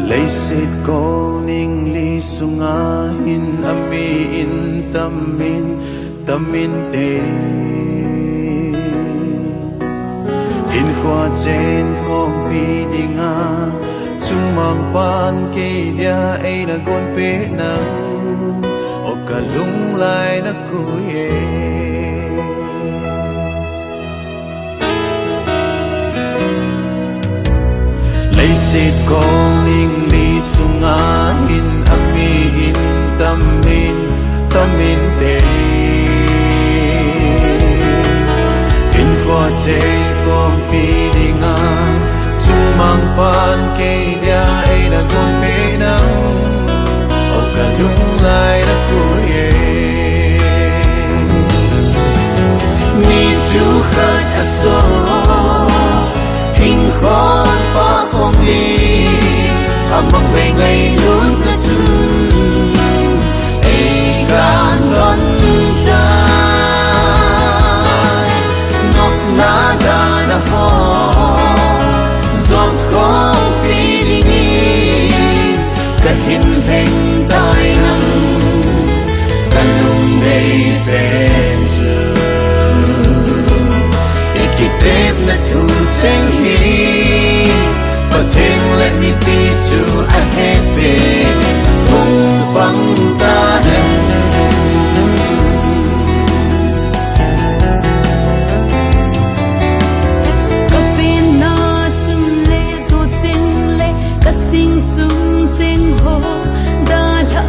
lấy xịt cô ninh ly sunga hin ami in tamin te in khoa trên không pi dinga chung mang pan ke dia ai na gon pe nang o ka lung lai na kuye lấy xịt con ninh ly sunga hin ami in tamin te in khoa trên không pi dinga chung mang pan ke dia ai na gon pe nang o ka lung lai na kuye ni chu khat aso hình khói pa không đi amang về ngày luôn cả xuân ai gan đón tay ngọc na đa na ho giọt khó pi đi đi cả hình hình tai nắng cả lung đầy bên giờ ikitep na thu sen hi but then let me be to a happy hung bang ta kapin na chum le zo ching le ka sing sum ching ho da la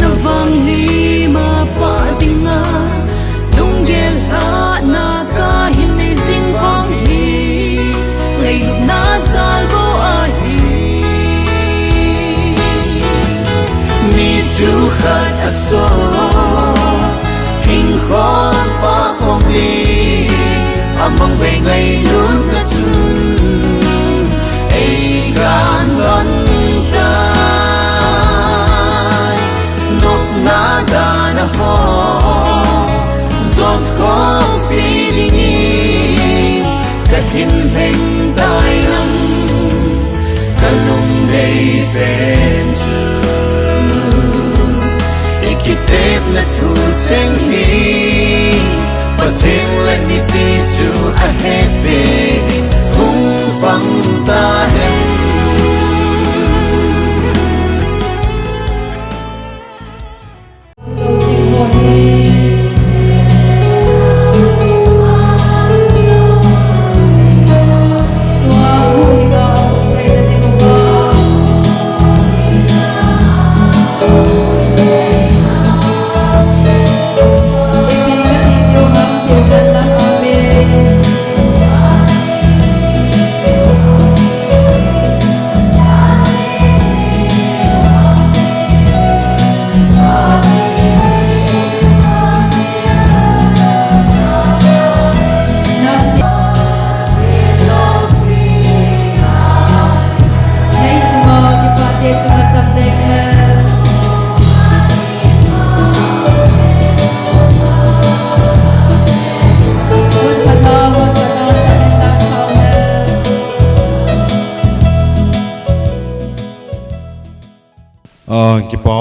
na vang ni ma pa dinga lung gel ha na ka hin nei sing khong hi ngày lúc na sa go a hi ni chu khat aso hình khói pa không đi amang về ngày luôn cả xuân ai gan đón tay ngọc na đa na ho giọt khó pi đi đi cả hình hình tai nắng cả lung đầy bên giờ ikitep na thu sen hi but then let me be to a happy hung bang ta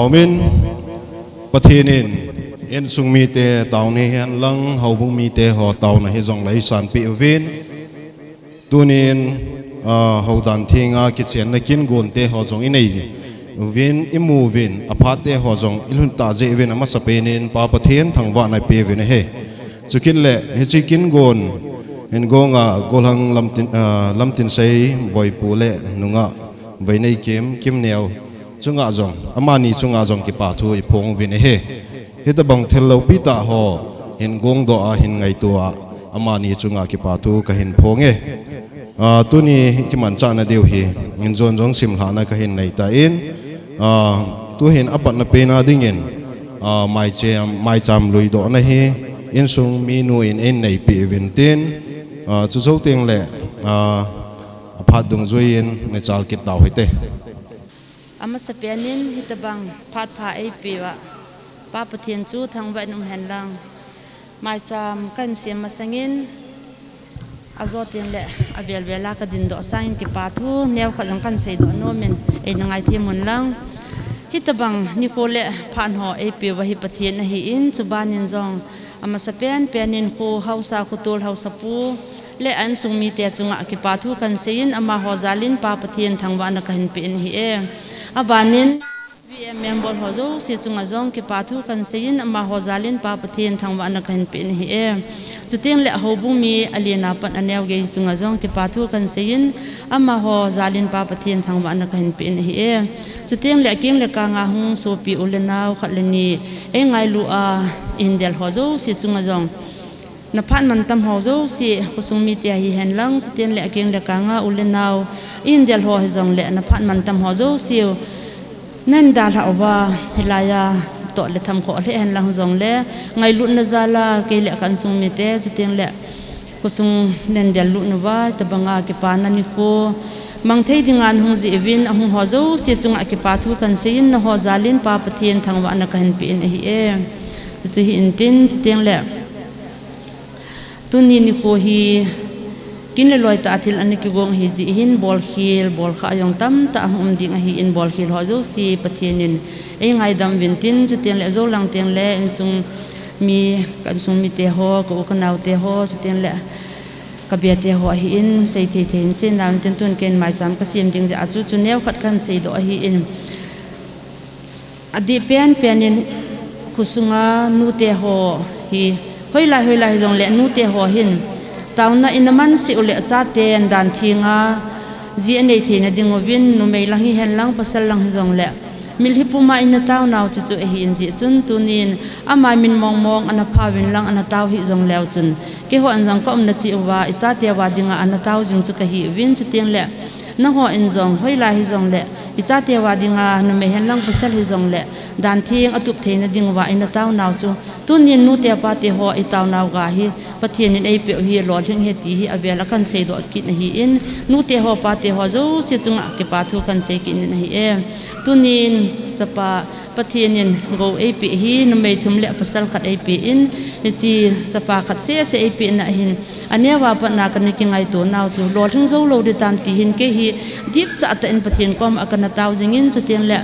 min pathinin en sung mi te taw ni han lang ho bung mi te ho taw na he jong lai san pi vin tunin ho dan thinga ki chen na kin gon te ho jong inei vin imu vin aphat te ho jong ilhun ta je vin ama sapenin pa pathian thangwa na pe vin he chukin le he chikin gon en gonga golang lamtin sei boy pu le nunga vainei kim neo chunga jong amani chunga jong ki pa thu phong vin he hita bang thello pita ho hin gong do a hin ngai tua amani chunga ki pa thu ka hin phong e tuni ki man cha na deu hi ngin zon jong sim hla na ka hin nei ta in tu hin apat na pe na dingin mai cham lui do na hi in sung mi nu in nei pi vin tin chu zo teng le aphat dung zoin ne chal kit daw hite ama sapianin hitabang phat pha ai piwa pa pathian chu thangwa nung hen lang mai cham kan siam masangin azo tin le abel bela ka din do sain ki pathu new khalang kan sei do no men e nangai the mun lang hitabang nikole phan ho e pe wa hi pathian na hi in chubanin jong ama sapen penin ko hausa khutul hausa pu le an sungmi te chunga ki pathu kan sein ama ho zalin pa pathian thangwa na kan pe in hi e abanin member ho zo si chunga jong ki pathu kan sein ama ho zalin pa pathian thangwa na kan pe in hi e chuting le ho bu mi alina pan anew ge chunga jong ki pathu kan sein ama ho zalin pa pathian thangwa na kan pe in hi e chuting le king le ka nga hung so pi ulenaw khatleni e ngai lu a indel ho zo si chunga jong na phan man tam ho zo si kusung mi te hi hen lang chuting le king le ka nga ulenaw indel ho hi jong le na phan man tam ho zo si nan dal ha wa hilaya to le tham ko le hen lang jong le ngai lu na zala ke le kan sung mi te chuting le kusung nen del lu na wa tabanga ke pa na ni ko mang thei dingan hung ji win ahung ho zo si chunga ki pathu kan sein na ho zalin pa pathian thangwa na kan pi in hi e chu hi in tin chuting le tuni ni ko hi kin le loi ta thil an ki gong hi ji hin bol khil bol kha yong tam ta hum ding hi in bol khil ho zo si pathianin e ngai dam win tin chuting le zo lang teng le in sung mi kan sung mi te ho ko kanau te ho chuting le kabia te ho hi in sei the the in sen nam ten tun ken mai jam ka sim ding ja chu chu new khat kan sei do hi in adi pen penin kusunga nu te ho hi hoila jong le nu te ho hin tauna inaman si ule cha te dan thinga ji nei the na dingowin nu mei lang hi hen lang pasal lang jong le mil hi puma ina taw naw chu chu hi in ji chun tunin ama min mong mong ana phawin lang ana taw hi jong lew chun ke ho an jang ko na chi wa isa te wa dinga ana taw jing chu ka hi win chu teng le na ho in jong hoila hi jong le isa te wa dinga nu me hen lang pasal hi jong le dan thing atup theina ding wa ina taw naw chu tunin nu te pa te ho i taw naw ga hi pathian in ei pe hi lo thing he ti hi abela kan sei do kit na hi in nu te ho pa te ho zo si chunga ke pa thu kan sei kin na hi e tunin chapa pathianin go ei pe hi nu mei thum le pasal khat ei pe in chi chapa khat se ei pe na hin anewa pa na kan ki ngai to naw chu lo thing zo lo de tam ti hin ke hi dip cha ta in pathian kom akana taw jingin chu tiang le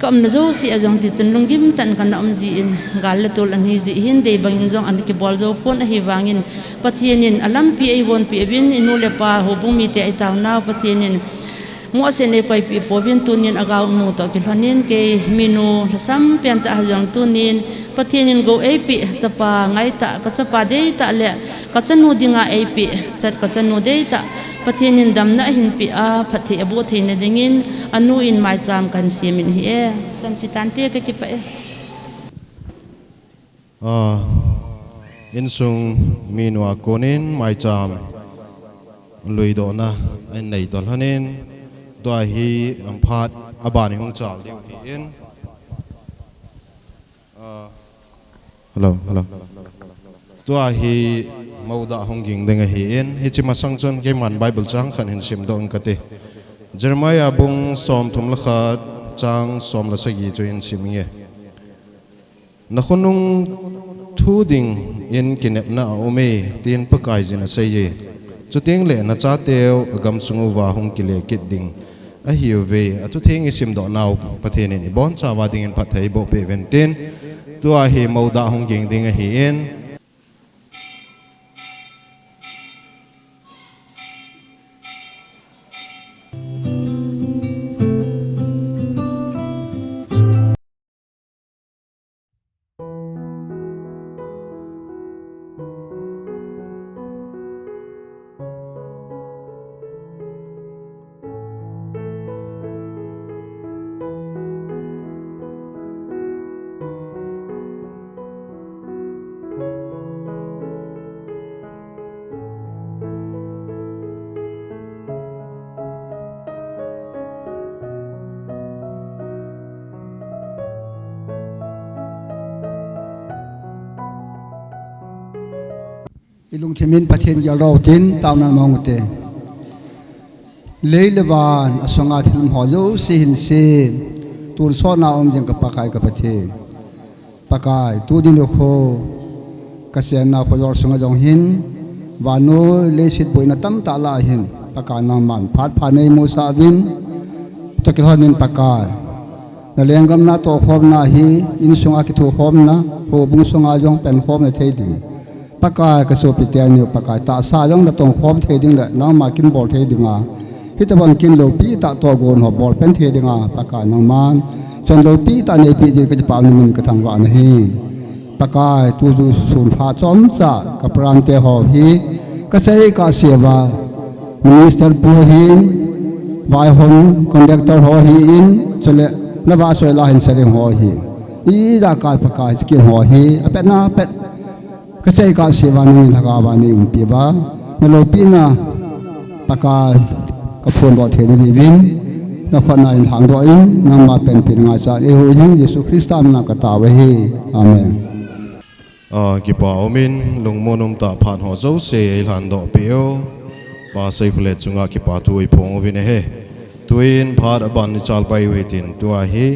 kom na zo si ajong ti chun lungim tan kan om ji in gal le tul an hi ji hin dei bangin jong an ki bol zo pon a hi wangin pathianin alam pi ei won pi bin inu le pa ho bumi te ai taw naw pathianin mo se ne pai pi po bin tunin agaw mu to ki hanin ke minu sam pian ta jong tunin pathianin go ei pi chapa ngai ta ka chapa dei ta le ka chanu dinga ei pi chat ka chanu dei ta pathianin damna hin pi a phathi abu theina dingin anu in mai cham kan simin hi e cham chi tan te ka ki pa e in sung minwa konin mai cham lui do na ai nei tol hanin to hi amphat abani hung chal deu hi in hello to hi mauda honging denga hi in hi chima sangchon ke man bible chang khan hin sim dong kate jeremiah bung som thum la khat chang som la sagi cho in simnge na khonung thu ding in kinep na ome tin pakai jina sei chuting le na cha teu agam sungu wa hong kile kit ding a hiu ve atu theng isim do naw pathen ni bon cha wa ding in pathai bo pe ventin to a hi mauda hong ging ding a hi in ilung themin pathian ya ro tin tawna mangute leilewan asonga thilm hojo si hin se tur so na om jeng ka pakai ka pathe pakai tu din kho ka se na kho yor sunga jong hin và nô lê xịt bụi na tâm tạ la hin pakai nang man phát nei musa vin to ki honin pakai na lengam na to khom na hi in sunga ki thu khom na ho bung sunga jong pen khom na thei ding pakai ka so pitian ni pakai ta sa jong na tong khom thei ding la nang ma kin bol thei dinga hitabang kin lo pi ta to gon ho bol pen thei dinga pakai nang man chan lo pi ta nei pi ji ka pa ni min ka thang wa na hi pakai tu du sun pha chom cha ka pran te ho hi ka sei ka sewa minister pu hin vai hon conductor ho hi in chole na ba soi la hin sereng ho hi i da ka pakai skin ho hi apet na pet ka sei ka sewa ni la ka ba ni um pi ba na lo pi na pakai ka phon bo the ni vin na khona in hang do in na ma pen pin nga sa e ho hi Yesu Christa na ka ta wa hi amen ki pa omin lung monum ta phan ho zo se lan do pio pa sei khule chunga ki pa thu i phong ovin he tuin phat aban ni chal pai wetin tua hi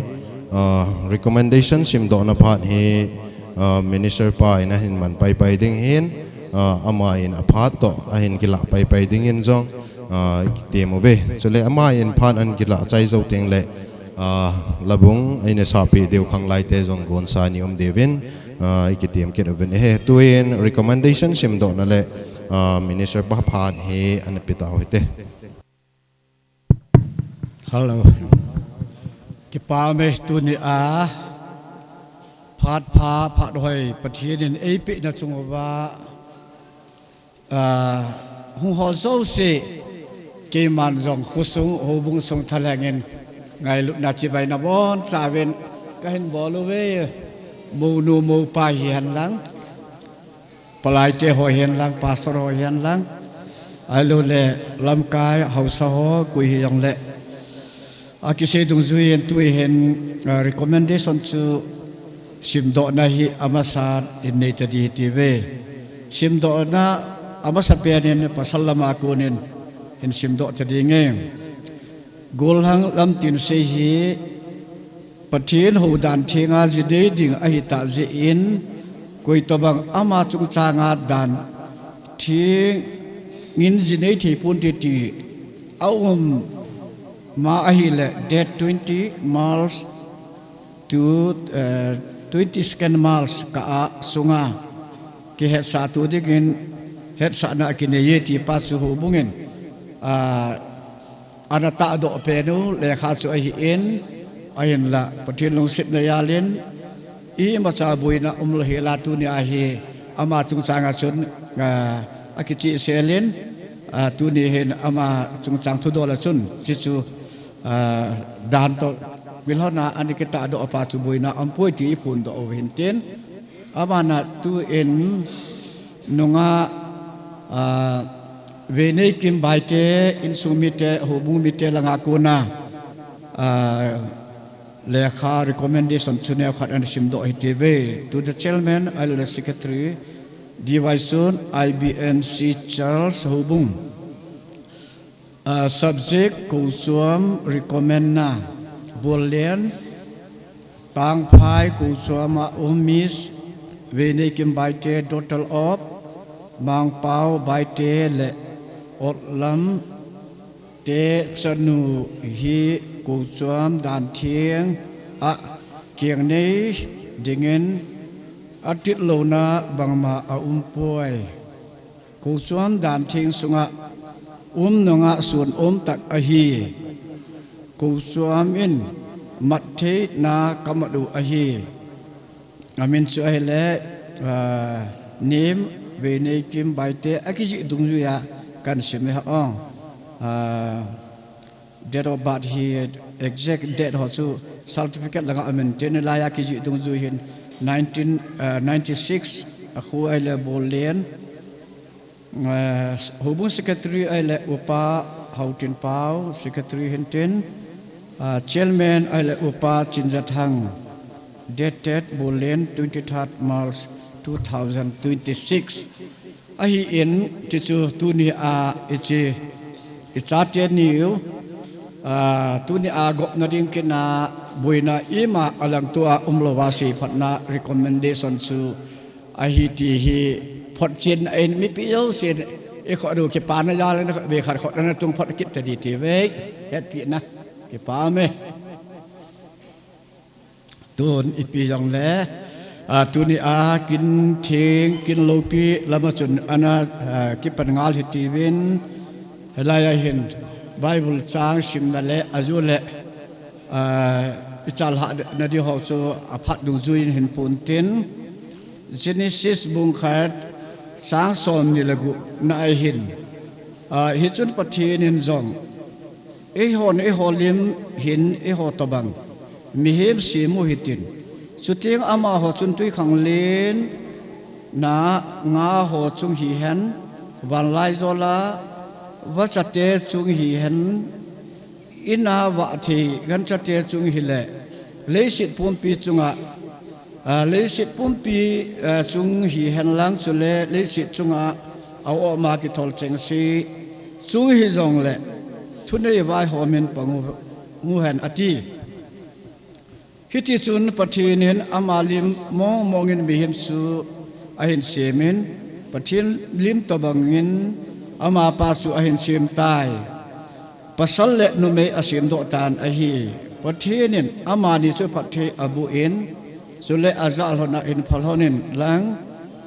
recommendation sim do na phat hi minister pa ina hin man pai ding hin ama in aphat to a hin kila pai ding in jong temo be chole ama in phan an kila chai zo teng le labung aina sapi deu khang lai te jong gon sa ni devin ikitim ke oven he tuin recommendation sim do na le minister pa phan he an pita hoite hello ki pa me tu ni a phat pha hoi pathian ei pi na chungwa hung ho zo se ke man jong khusung ho bung song thalangin ngai lu na chi bai na bon sa ven ka hin bolu we mu nu mu pa hian lang palai te ho hian lang pastor ho hian lang ai lu le lam kai hausa ho kui hi yong le aki se dung zu yen tu hen recommendation chu sim do na hi amasat in nei ta di ti ve sim do na amasa pe nen pasallama kunin in sim do ta di nge gol hang lam tin se hi pathian ho dan thinga ji de ding a hi ta ji in koi to bang ama chung changa dan thing ngin ji nei thi pun ti awum ma a hi le dead 20 miles to 20 scan miles ka a sunga ki het sa tu dingin het sa na ki ne ye ti pa su hu bungin ana ta do pe nu le kha su a hi in ayin la pathian long sit na yalin i ma cha buina umlo he la tu ni a hi ama chung changa chun akichi selin tu ni hen ama chung chang thu do la chun chi chu dan to wilhona ani kita do apa chu buina ampoi ti pun do hin ten amana tu en nunga vene kim baite in sumite hobung mite langa kuna lekha recommendation chune khat an sim do hitebe to the chairman alo the secretary division IBNC Charles Hobung subject ko chuam recommend na bolen tang phai ko chuama omis vene kim baite total of mang pau baite le otlam te chanu hi ko chuam dan thieng a kiang nei dingen atit lona bangma a umpoi ko chuam dan thieng sunga nonga sun tak a hi ko chuam in mat the na kamadu a hi amin chu ai le nim ve nei kim baite akiji dungju ya kan sime ha ong date of birth hi exact date ho chu certificate langa amen ten la ya kiji dungju hin 1996 a khu ai le bolen hubung secretary ai le upa hautin pau secretary hinten chairman ai le upa chinjathang dated bolen 23 March 2026 ahi in chichu tuni a ichi ichate niu tuni a gop na ding kina buina ima alang tua umlowasi phatna recommendation chu ahi ti hi พอดจินเอ็นมิปิโยเสียไอ้ขอดูเก็บปานนะยาเลยนะเบขัดขอนั้นตรงพอดกิจแต่ดีทีเวกเฮ็ดผิดนะเก็บปาไหมตัวอีปียองแหล่ตัวนี้กินเทียงกินโลปีแล้วมาจนอันกิปัญงาลฮิตีวินให้ลายเห็นไบเบิลจางสิมนั่นแหละอายุแหละอิจฉาละนาดีเขาจะอภัดดูจุยเห็นปุ่นตินเจเนซิสบุงขัดสางสอนนี่ละกุนายเห็นฮิจุนปฏิเนินจงไอหอนลิมเห็นไอหอตบังมีเหมสีมุหิตินสุดที่อามาหอจุนตุยขังเลนนางาหอจุงหีเห็นวันไลโซลาวัชเตจุงหีเห็นอินาวะทีกันจัตเตจุงหิเลเลสิตปุ่มปีจุงเลสิตปุ่มปีจุงหีเห็นลังจุเลเลสิตจุงเอาออกมากิทอลเจงซีจุงหีจงเลทุนได้ไว้หอมินปังงูเห็นอดีฮิติจุนปฏิเนินอามาลิมมองเงินบิหิมสูอาหินเสมินปฏิลิมตบังเงินอามาปาสุอาหินเสมตายปัสสเลนุเมอเสมโดตานอหีปฏิเนินอามานิสุปฏิอบูเอ็นสุเลอาซาลหนาอินพลหนินหลัง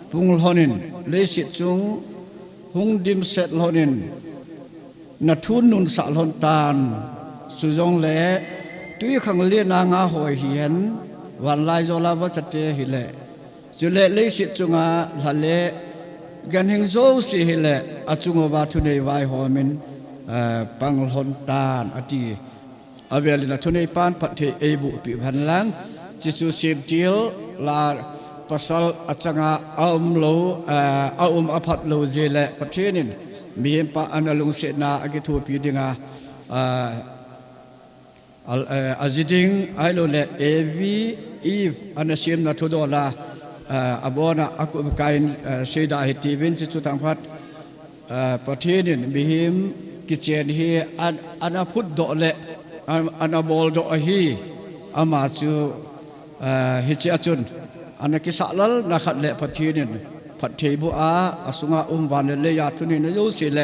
พุงหนินเลสิจุงหุงดิมเซตหนินนัทุนนุนสัลหนตานสุจงเลตุยขังเลียนางาหอยเหียนวันไลโซลาวัชเตหิเลจุเลเลสิจุงาทะเลกันหิงโซสิหิเลอจุงวาทุเนวายหอมินปังหนตานอดีอเวลินาทุเนปานปฏิเอบุปิพันลังจิสุเสียมจิลลาปัสลอจังอาโลอภัดโลเจเลปฏินินมีเห็นปะอันลุงเสนาอกิทูปีดิงาอาจิดิงไอโลเลเอวีอีฟอันเสียมนาทุดอลาอาบอนาอากุมกายเสดาฮิตีวินจิสุตังพัดประเทศนี้มีหิมกิจเจนฮีอันพุทธดอเลอันบอลดอฮีอามาจูฮิจิอาจุนอันกิสัลลนักเลประเทศนี้พัดเทบุอาสุงาวันเลยาทุนินโยสิเล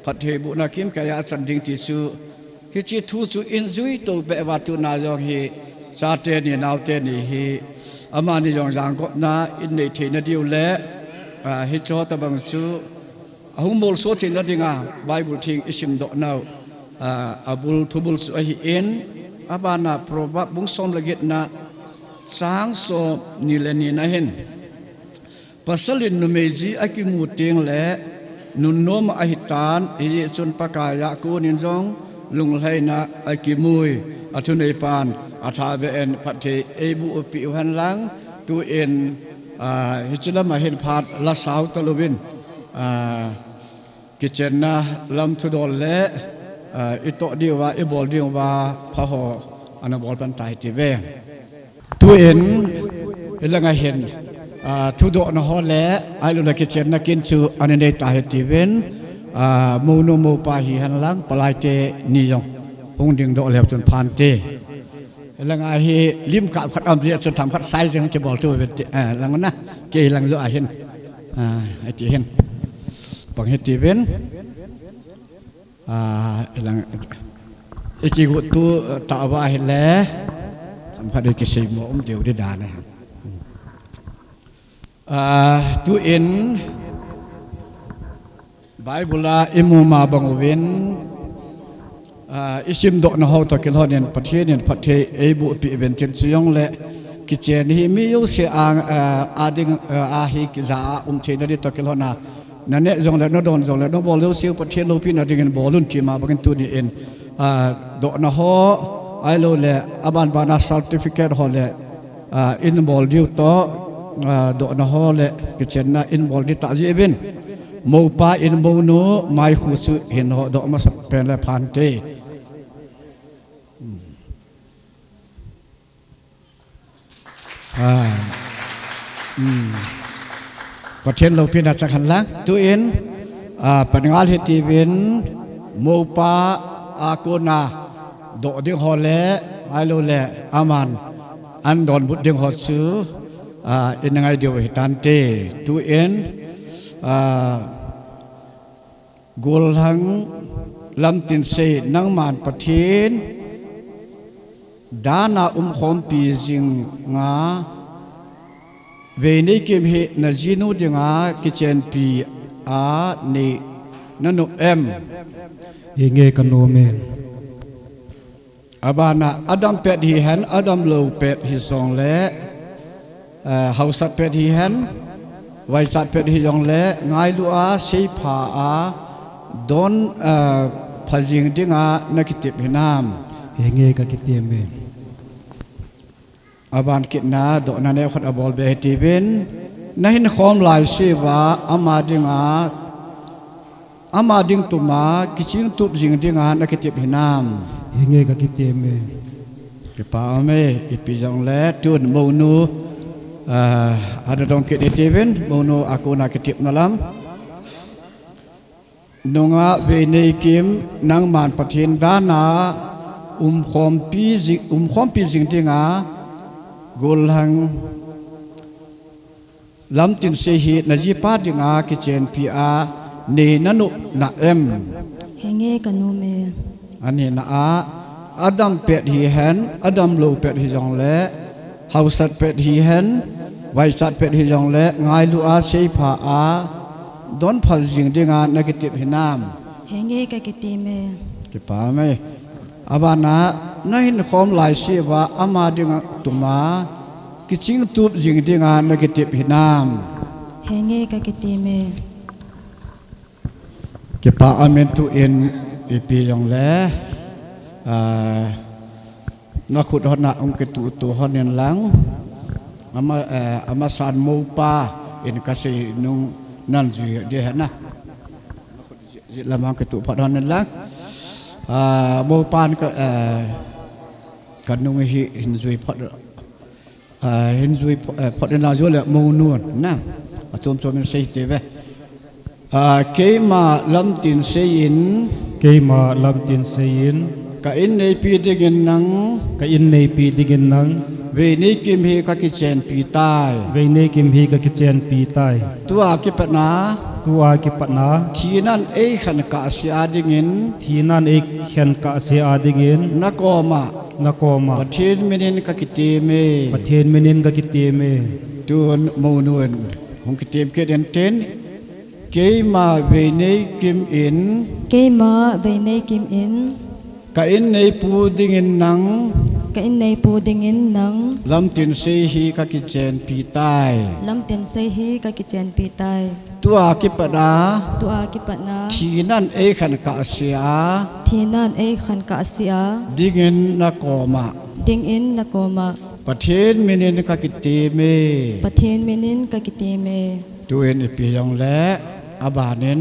พัดเทบุนักิมกายาสันดิงติจูฮิจิทูจูอินจุยโตเบวัตุนาจงฮีซาเตนีนาวเตนีฮีอามานิยองจางก็นาอินเนทีนดิวเลฮิจอตบังจูหุมบุลโซทินดิงาไบเบิลทิงอิชิมดอนาวอาบุลทุบุลสุอหิเอ็นอาบานาโปรบะบุงซอมละเกตนาสางโซนิเลนีนะเห็นปัสลินนุเมจีอากิมูติงและนุนโนมอหิตานอิจิจุนปกายะกูนินจงลุงไลนะอากิมุยอัทุเนปานอาทาเบเอ็นพัทเทเอบุอปิวันลังตัวเอ็นฮิจลมาเห็นพาดละสาวตะลุบินกิจนะลำทุดอลและอิโตดีว่าอิบอลดีว่าพะหออันบอลปันไตติเวตัวเอ็นละไงเห็นทุดอนหอและไอลุลกิจนะกินซูอันในตาเหติเวนมูโนมูปาหิหันลังปลายเตนิยงพงดึงดอกแล้วจนผ่านเตลังไอเฮลิมกับขัดอัมเรียจนทำขัดไซส์ยังจะบอกตัวเป็นลังนั้นนะเกลังจะเห็นไอที่เห็นบังเหติเวนลังอีกกุตัวตาว่าเห็นแล้วทำขัดได้กี่สิบโมงเดียวได้ด่านะตัวเอ็นไบเบิลอิมูมาบังเวนอิชิมดอกนะฮาวตะกิลฮอนินประเทศนี้ประเทศเอบุปิเวนเจนซิยองและกิจนี้มีอยู่เสียอาดิงอาฮิกิจาเทนดิตะกิลฮอนานั่นเนี่ยจงแล้วนดอนจงแล้วนบอลเลี้ยวเสียวประเทศโลปีนาดิงินบอลลุนทีมาบังตัวนี้เองดอกนะฮาวไอโลและอาบันบานาซัลติฟิเคตฮอและอินบอลดิวต่อดอกนะฮาวและกิจน่ะอินบอลดิตาจีเวนมูปาอินบูโนไม่ขุดเห็นหอดอกมาสับเป็นและพันเตประเทศเราพิจารณาขันลักตัวเองปัญญาเหตุวินมูปาอากูนาดอกเดียงหอเล่ไอโลเล่อามันอันดอนบุตรเดียงหอซื้ออินยังไงเดียวเหตุการณ์เตตัวเอง กลหังลำตินเสนังมานปะเทนดานาคอมปีจิงงาเวนิกิมเฮนจินูดิงากิเชนปีอาเนนันุเอ็มเอเงกันโนเมนอาบานาอดัมเป็ดฮีเห็นอดัมโลเป็ดฮีสองเละเฮาสัตเป็ดฮีเห็นไวสัตเป็ดฮียองเละไงลูอาเชยพาอาดอนพาจิงดิงานักติบหินามเอเงกกิเตเมนอาบานกินนาดอกนันเอขัดอบอลเบติเวนนั่นขอมลายเสวาอามาดิงตุมากิจิงตุบจิงดิงานักติบหินามเอเงกกิเตเมนกิปาเมอิปิจงเล่ตุนโมนูada dongkit itiven mono aku nak ketip nalam nonga vene kim nang man pathin dana khom pi jing tinga golhang lam tin se hi na ji pa dinga ki chen pi a ne nanu na em henge kanu me ani na a adam pet hi hen adam lo pet hi jong le hausat pet hi henไว้จัดเป็ดที่ยองเละง่ายลูอาเชยผาอาดอนพัลจิงดิงานนักติบหินามเฮงเกกิติเมกิปาไหมอาบานะนั่นขอมหลายเสียว่าอามาดิงตุมากิจิงตูบจิงดิงานนักติบหินามเฮงเกกิติเมกิปาอเมนตุเอ็นอีปียองเละนักขุดหน้าองค์กิตุตุหอนเนลังamasan mupa in kasi nung nanju dia na lamang ketu padan lang mupan ke kanung hi hinzui padan la jo le monun na atom tom sei teve keima lam tin sein ka in nei pi digin nangเวนิกิมฮีกักิเจนปีใต้ตัวกิปนาทีนั่นเอขันกะเสียดิงินนักอมาประเทศเมนินกักิเตเมตัวนมูนุนหงกิเตมเกเดนเทนเกมาเวนิกิมอินกะอินในปูดิงินนังลำตินเซฮีกักิเจนปีใต้ตัวกิปนาทีนั่นเอขันกะเสียดิงินนักอมาประเทศเมนินกักิเตเมตัวเอ็นปียองและอาบานิน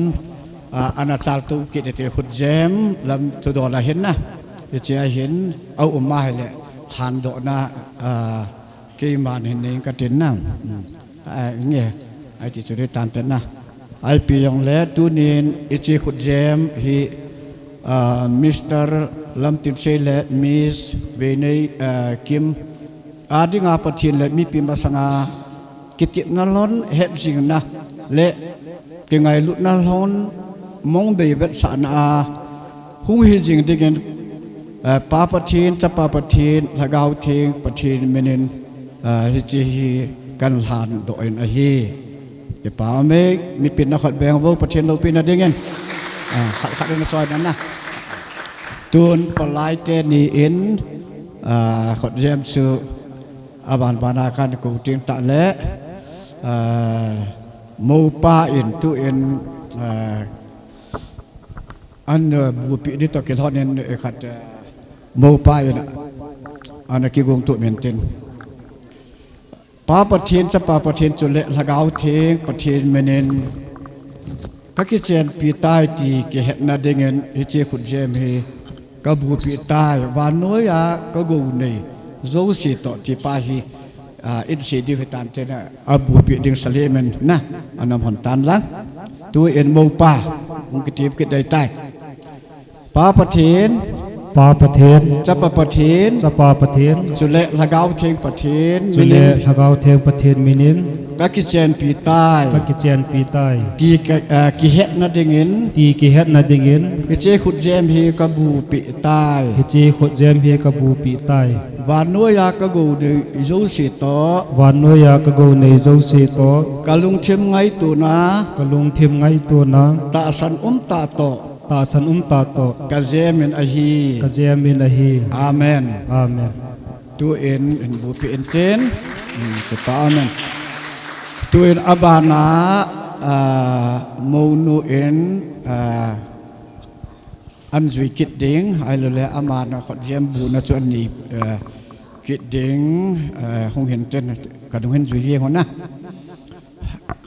อนาจารตุกิเตขุดเจมลำตุดอลาเห็นนะจะเห็นเอามาให้เลยหันโดนะกี่มันเห็นเองก็ติดนั่งเงี้ยไอ้ที่จุดที่ตันติดนะไอ้ปียองเล่ตัวนี้อิจิขุดเจมฮีมิสเตอร์ลัมตินเซเลมิสเวเนคิมอาดิงาปทินเลมีปีมาสังากิตินัลลอนเฮ็ดสิ่งนะเละยังไงลุนัลลอนมองเบียดสานาหุ่งหิจิงดิกันปาปทินจะปาปทินละกาวเทงปทินเมนินฮิจิฮีกันหานโดยนะฮีจะปาเมกมีปิดนักขัดแบงว่าปทินเราปิดนะดิเงินขัดในซอยนั้นนะตูนปลายเตนีอินขัดเจมส์อาบานบานาคันกูจิงตะเละมูปาอินตุอินอันบูปีที่ตะเกียบทอดเนี่ยขัดมูปาอินอันนั้นกิกงตุเมนตินปาปะเทียนจะปาปะเทียนจุเละละกาวเทงปะเทียนเมนินกักิเจนปีใต้ตีเกเหนาเดงินฮิเจขุดเจมฮีกบูปีใต้วานน้อยก็กูนี่โจสีต่อที่ปาฮีอินซีดิวิตันเจนะอาบูปีดิงสเลมันนะอันนั้นผลตันลังตัวเอ็นมูปามุงกิตีบกิดได้ใต้ปาปะเทียน ปาประเทศ จะประเทศ สปาประเทศ จุเลละกาวเทงประเทศ จุเลทกาวเทงประเทศมินิน กักิเจนปีใต้ ปากิเจนปีใต้ ดีกิเฮนัดเงิน ตีกิเฮ็ดนาดิงิน กิเจขุดเจมฮีกบูปีใต้ ฮิจีขดเจมเฮกบูปีใต้ วานนัวยากกูdeยูสิโต วันโนยากะโกในเจ้าเสโต กะลุงเทมไงตูนาก ะลุงเทมไงตัวนา ตาสันตาโต ตาสันตาโต กะเจมินอฮี กะเจมินอะฮี อาเมน อาเมน tu in bu pi in ten kita amen tu in abana mo nu in an zui kit ding ai lo le amana khot jem bu na chuan ni kit ding hong hen ten ka dong hen zui rieng hon na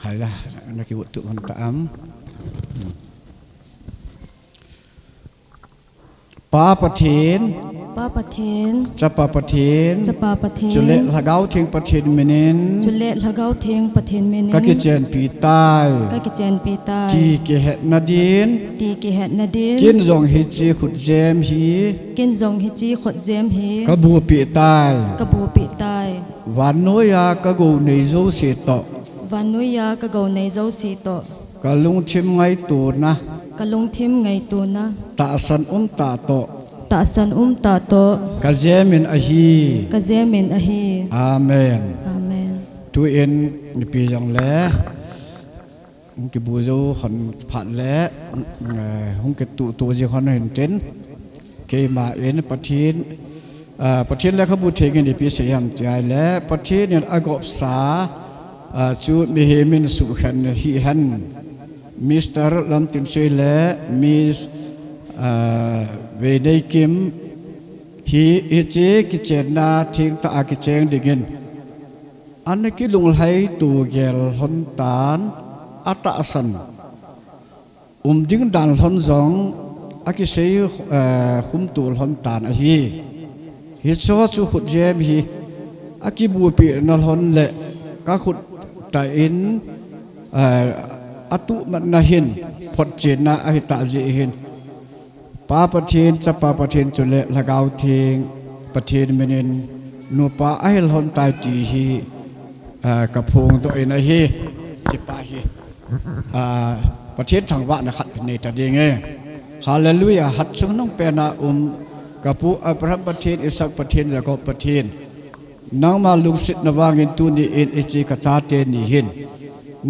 khai la na ki tu hon ta am pa pathin ป้าประเทน จะปาประเทน สปาประเทน จุเลละเกาเทงประเทนเมเนน จุเลละเกาเทงประเทนเมเน กะกิเจนปีใต้ กะกิเจนปีใต้ ที่เกเหตนาดิน ตีกิเฮนาดิน กินจงฮิจีขุดเจมฮี กินจงฮิจีขดเจมฮี กะบูปีใต้ กะบูปีใต้ วันโนยากะกูในโซเสตอ วันนุยากะเกาในเจ้าสีโต กะลุงชิมไงตูนะ กะลงทิมไงตัวนะ ตาสันตาโต ตาสันตาโต กะเจมินอฮี กะเจมินอะฮี อาเมน อาเมน tu in pi jong le ki bu zo khon phat le hung ke tu ji khon hin ten ke ma en pathin pathin le khabu thegen ni pi se yam chai le pathin ne agop sa chu mi he min su khan hi han Mr. Lam Tin Sui le Miss ve nei kim hi che ki chen na thing ta ki cheng diginอันนี้กิลุงให้ตูเกลหนตานอัตอาสันดึงดันหนจงอากิเสียคุมตูหนตานอฮีฮิตชัวจูขุดเจมฮีอากิบูปีนหนเละก็ขุดตาอินอัตุมันนาหินพดเจนนาอหิตาเจหินป้าประเทศจะป้าประเทศจุเลละกาวเทงประเทศเมนินนูป้าไอหนตายจีฮีกับพงตัวเองนะฮีจิปาฮีประเทศทางวัดนะครับในตะเดียงเองฮาเลลูยาฮัดซึ่งน้องเป็นนากับผู้อับราฮัมประเทศอิสักประเทศแล้วก็ประเทศนังมาลุงสิทธิ์นวางินตุนีเอ็นเอจีกระจาเตนีหิน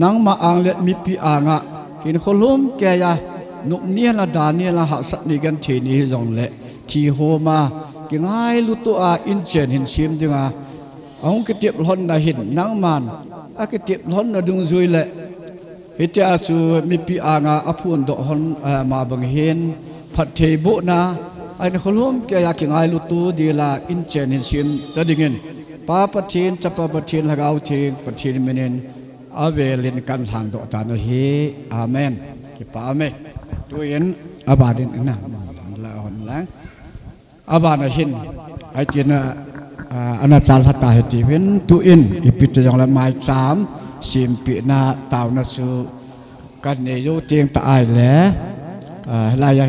นังมาอังเลมีปีอ่างะหินคนล้มแกยานุกเนียละดาเนียละหักสักนิกันเทนีจงเละทีโฮมากิงไงลุตัวอินเจนหินซิมจึงông cái tiệm hôn là hình nắng màn, cái tiệm hôn là đúng rồi lệ, hết cha su mi pi anga apun độ hôn mà bằng hiền, phát thề bộ na, anh không luôn cái ya kinh ai lutu đi là in chen in xin tới dingen, pa phát thiên chắp pa phát thiên là gạo thiên phát thiên menen, về lên căn hàng độ ta nó hi, amen, cái pa amen, tôi yên abadin na, là hôn láng, abad là hin, ai chuyệnอันอาจารย์พัตตาเหตุวินตุอินอิปิตยองละไม้สามสิมปีนาตาวนัสุกันเนยโยเตียงตาไอแหล่ลาย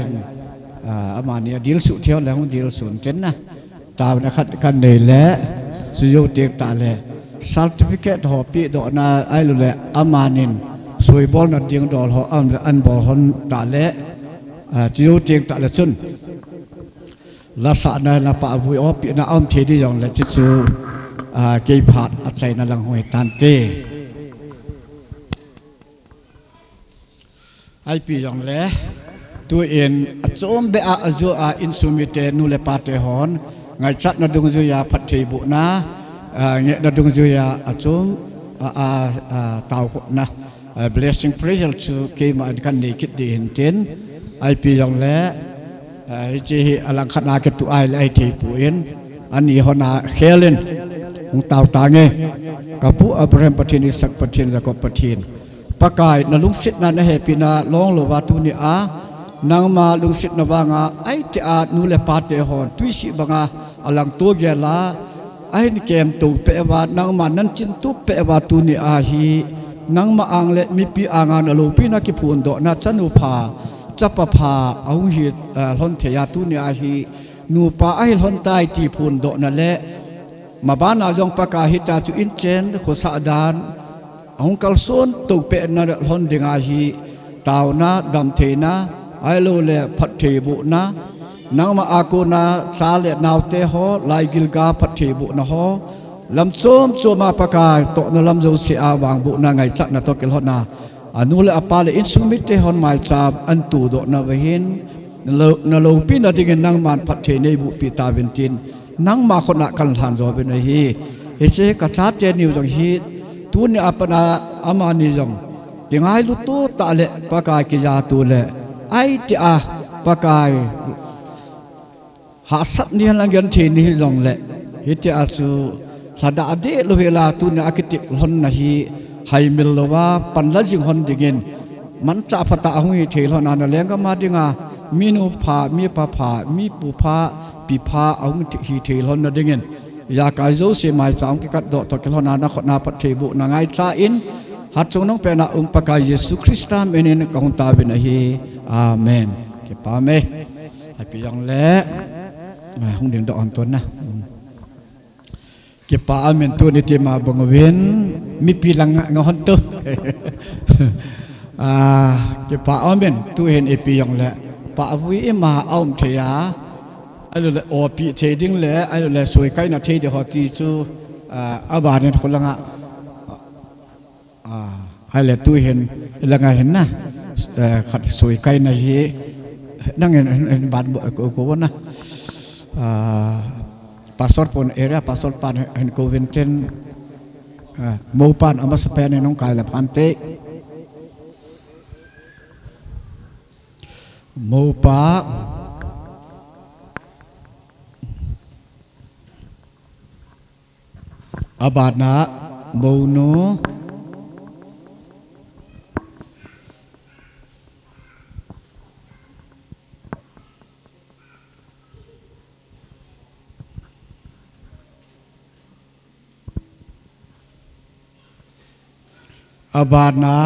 อามานีดีลสุเที่ยวแล้วดีลสุนเจนนะตาวนักกันเนยแหล่สุโยเตียงตาแหล่ซัลติฟิเคตหอปีดอนาไอลุแหล่อามานินสวยบอลนัดเดียงดอลหออันบอลฮอนตาแหล่สุโยเตียงตาแหล่ซุนลาสานาลาปะบุยอปีน่าอ้อมเทดียองและจิจูเกยผาดอัจฉริยะลังหวยตันเตไอปียองและตัวเองจอมเบอาจูอินสุมิเตนูเลปาเตหอนไงจัดนาดุงจุยาพัทเทบุนาเงนาดุงจุยาจอมตาวนะ blessing prayer จูเกยมากันในคิดดีเห็นเจนไอปียองและจีอลังคณาเกตุไอไอทีปูเอ็นอันนี้ฮอนาเคเลนของตาวตาเงกับผู้อับราฮัมประเทศสักประเทศจะก็ประเทศประกายนลุงสิทธิ์นั้นเฮปินาลองโลวาตุนีอานางมาลุงสิทธิ์นบางาไอที่อานูเลปาเตหอนตุยสิบางาอลังตัวเกลาไอนี่เกมตูเปวานางมานั้นจินตุเปวาตุนีอาฮีนางมาอังเลมีปีอ่างานลูปีนักพูนโดนาจันุภาจับปะพาเอาหิดหอนเทียตุนีอาฮี nu pa ai hon tai ti phun do na le ma ba na jong pa ka hita chu in chen kho sa dan ong kal son to pe na hon dinga hi taw na dam the na ai lo le phat the bu na nang ma ako na sa le naw te ho lai gil ga phat the bu na ho lam chom choma pa ka to na lam zo se a wang bu na ngai chat na to kel hon na anu le apa le in sumit te hon mai cha an tu do na ve hin na lo pi na ding nang man phat the nei bu pi ta ben tin nang ma khona kan than zo be na hi he se ka cha te niu jong hi tu ni apana ama ni jong tingai lu tu ta le pa ka ki ja tu le ai ti a pa kai ha sat ni lang gan the ni jong le hi ti a su hada ade lo hela tu na akitik hon na hi hai mil lo wa pan la jing hon digin man cha phata hui the lo na na leng ka ma dinga minu pha mi pa pha mi pu pha pi pha ang hi the lo na digin ya kai zo se mai chang ki kat do to ke lo na na khot na pat the bu na ngai cha in hat chung nong pe na pa ka Yesu Krista menen ka hon ta be na hi amen ke pa me hai pi yang le hong ding do on ton na ke pa amen tu ni te ma bang wen mi pi lang nga hon tu ke pa amen tu hen e pi yang le pa vui ma aum the ya ai le o pi the ding le ai le soi kai na the de ho ti chu a ba ne khol nga ai le tu hen la nga hen na khat soi kai na hi nang en ban bo ko na pastor pon area pastor pan en ko venten mo pan ama spen nong kai la pan te mo pa abana mo no abana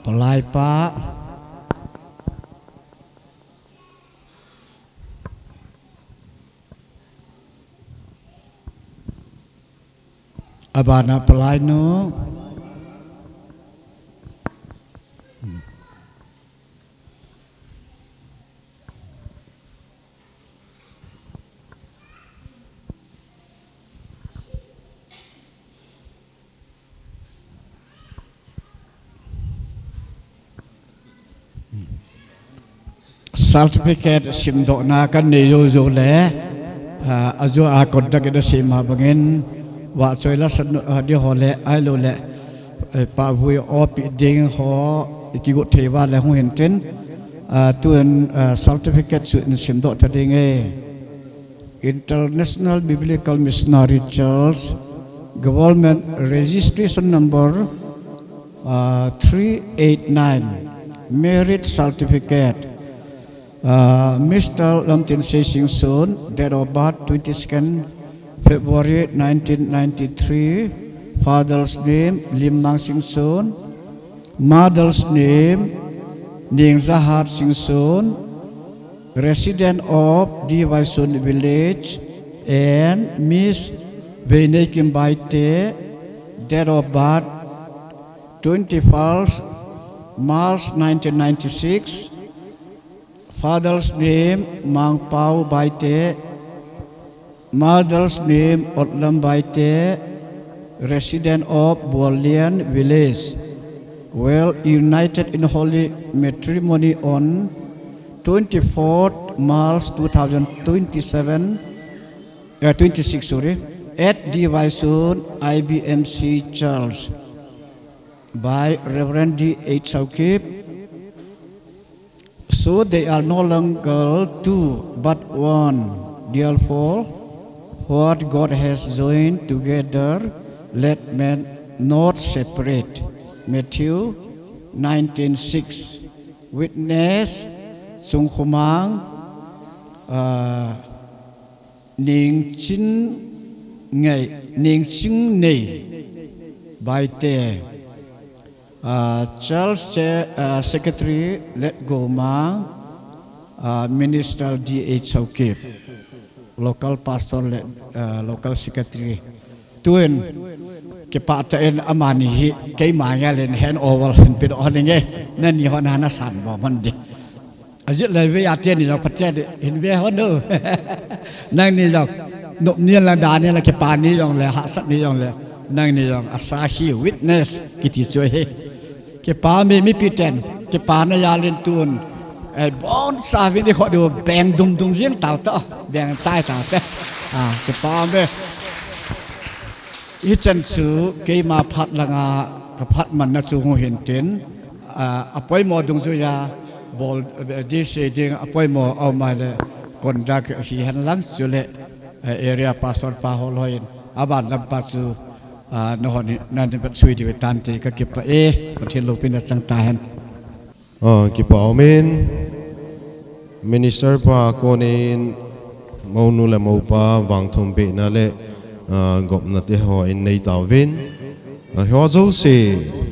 palai pa abana palai no certificate sim do na kan ne yo yo le ajo a contact da sim ma bangen wa choi la san di ho le ai lo le pa vui op ding ho ki go the wa le hu hen ten tuan certificate su sim do ta ding e International Biblical Missionary Church Government Registration Number 389 Merit Certificate Mr. Lamtin Sing Soon, date of birth 22nd February 1993. Father's name Lim Mang Sing Soon. Mother's name Ning Zahat Sing Soon. Resident of D.Y. Soon Village. And Miss Vene Kim Baite, date of birth 21st March 1996. Father's name Mang Pau Baite. Mother's name Otlam Baite. Resident of Bualian Village. Well united in holy matrimony on 24th March 26 at D.Y. Soon IBMC Church by Reverend D.H. Saukip. So they are no longer two but one. Therefore, what God has joined together, let man not separate. Matthew 19:6. Witness Sung Khumang Ning Chin Nei Bai Te. Charles Secretary Let Go Mang Minister D.H. Saukip, local pastor, local secretary, tuin kepatain amani hi kay maya len hen over hen pid oninge nan ni hon hana san bo mandi azit lai ve atien ni jok patche hin ve hon do nang ni jok nop nian la da ni la kepa ni jong le ha sat ni jong le nang ni jong asahi witness kiti choi he kepa mi piten kepa na ya len tun ai bon sa vi ni kho do beng dum riêng tao to beng chai tao te kepa beอีจันทร์เกี่ยมาพัดละงากับพัดมันน่าสูงเห็นเต็นอภัยหมอดงสุยาบอลดีเซจิงอภัยหมอเอามาเลยคนรักฮีฮันลังสุเลเอเรียปาสอนปาฮอลอยน์อาบานลำปาสูนหนี่นั่นเป็นสุยที่เป็นตันตีก็เก็บไปประเทศโลกเป็นสังตาหันกิปเอาเมนมินิสเตอร์ปาโกนินมูนุเลมูปาวังทมเปนั่นแหละกบนัดที่หออินในตาวินหัวเจ้าสิ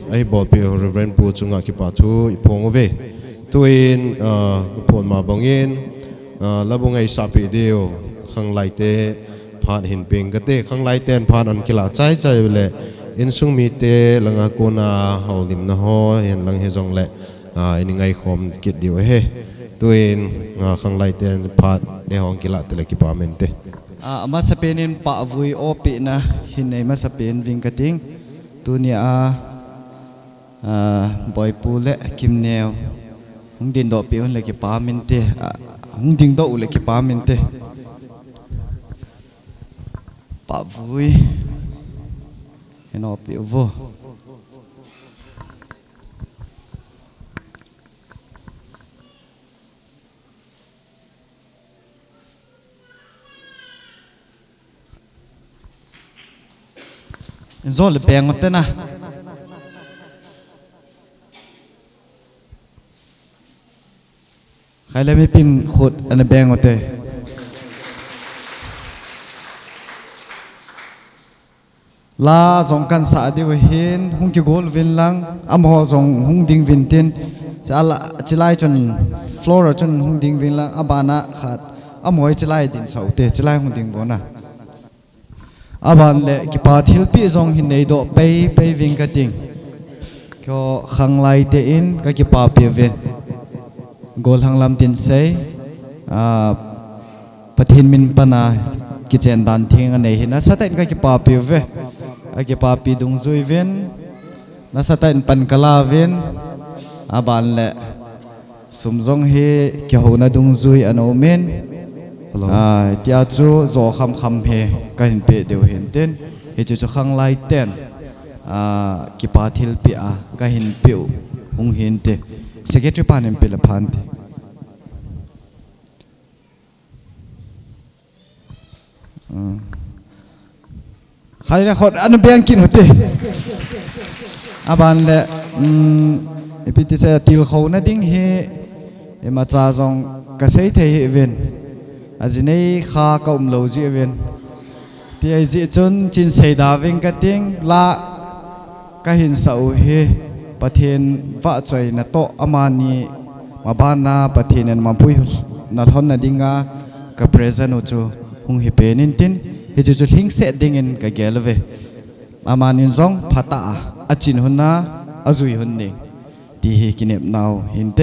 ไอ้บอดเปียวเรเวนปูจุงอากิปาทูอีพงเวตัวเองผลมาบางเงินแล้วบางไอ้สับปีเดียวข้างไล่เตะผ่านหินเป่งก็เตะข้างไล่เตะผ่านอันกีฬาใจเลยอินซุงมีเตะหลังอากูนาเฮาลิมนะฮอเห็นหลังเฮจงเลยอินไงคอมกิดเดียวเฮตัวเองข้างไล่เตะผ่านในห้องกีฬาเตะกิปาเมนเตมาสเปนินปะวุยโอปินะหินในมาสเปนวิงกะติงตัวนี้บอยปูเละคิมเนวหงดินดอกเปียวเล็กปามินเตหงดิงดอกเล็กปามินเตปะวุยเห็นอเปียววัวโซลเปียงหมดเลยนะใครเลยไม่ปินขุดอันเปียงหมดเลยลาส่งกันสาดีวเห็นหุ่งกิโกลวินลังอมอส่งหุ่งดิงวินเทนจะไล่จนฟลอร์จนหุ่งดิงวินลังอบานะขาดอมอยจะไล่ดินเสาเตจะไล่หุ่งดิงบนะอาบานเล่กิปาทิลปีจงหินในดอกไปวิ่งกระดิ่งก็ขังไล่เตอินก็กิปาเปียเวนโกลหังลำตินเซปะทินมินปนากิเจนดันทิ้งอันไหนเห็นนะสตันก็กิปาเปียเวกิปาปีดงซุยเวนนะสตันปันกลาเวนอาบานเล่สมจงเฮกิโหนาดงซุยอันโอเมนที่อาจูโจคำเฮก็เห็นเปเดียวเห็นเต้นเฮจูข้างไล่เต้นกิปาทิลปีก็เห็นเปียวหงเห็นเตเสกตรีปานเห็นเปละพันเตใครจะขดอันเบียงกินหัวเตอาบานเล่พิธีเสด็จติลเขานั่นดิ้งเฮมาจ้าจงกษัตริย์เทเวนอาจจะในข้าก็อุ้มโลจีเวนที่ไอ้จีจนจินเสดาวิงกัดดิ้งละก็เห็นสาวเฮประเทศว่าใจนัโตอามานีมาบ้านนาประเทศนั้นมาพูดนัทอนนัดิ้งกับเพรสเซนโอจูหงเฮเปนินตินเฮจูจูทิ้งเสดิ้งเงินกับเกลเวอามานินซองพัตตาอาจินหุนนาอาจุยหุนเดงที่เฮกินเอบนาวเห็นเต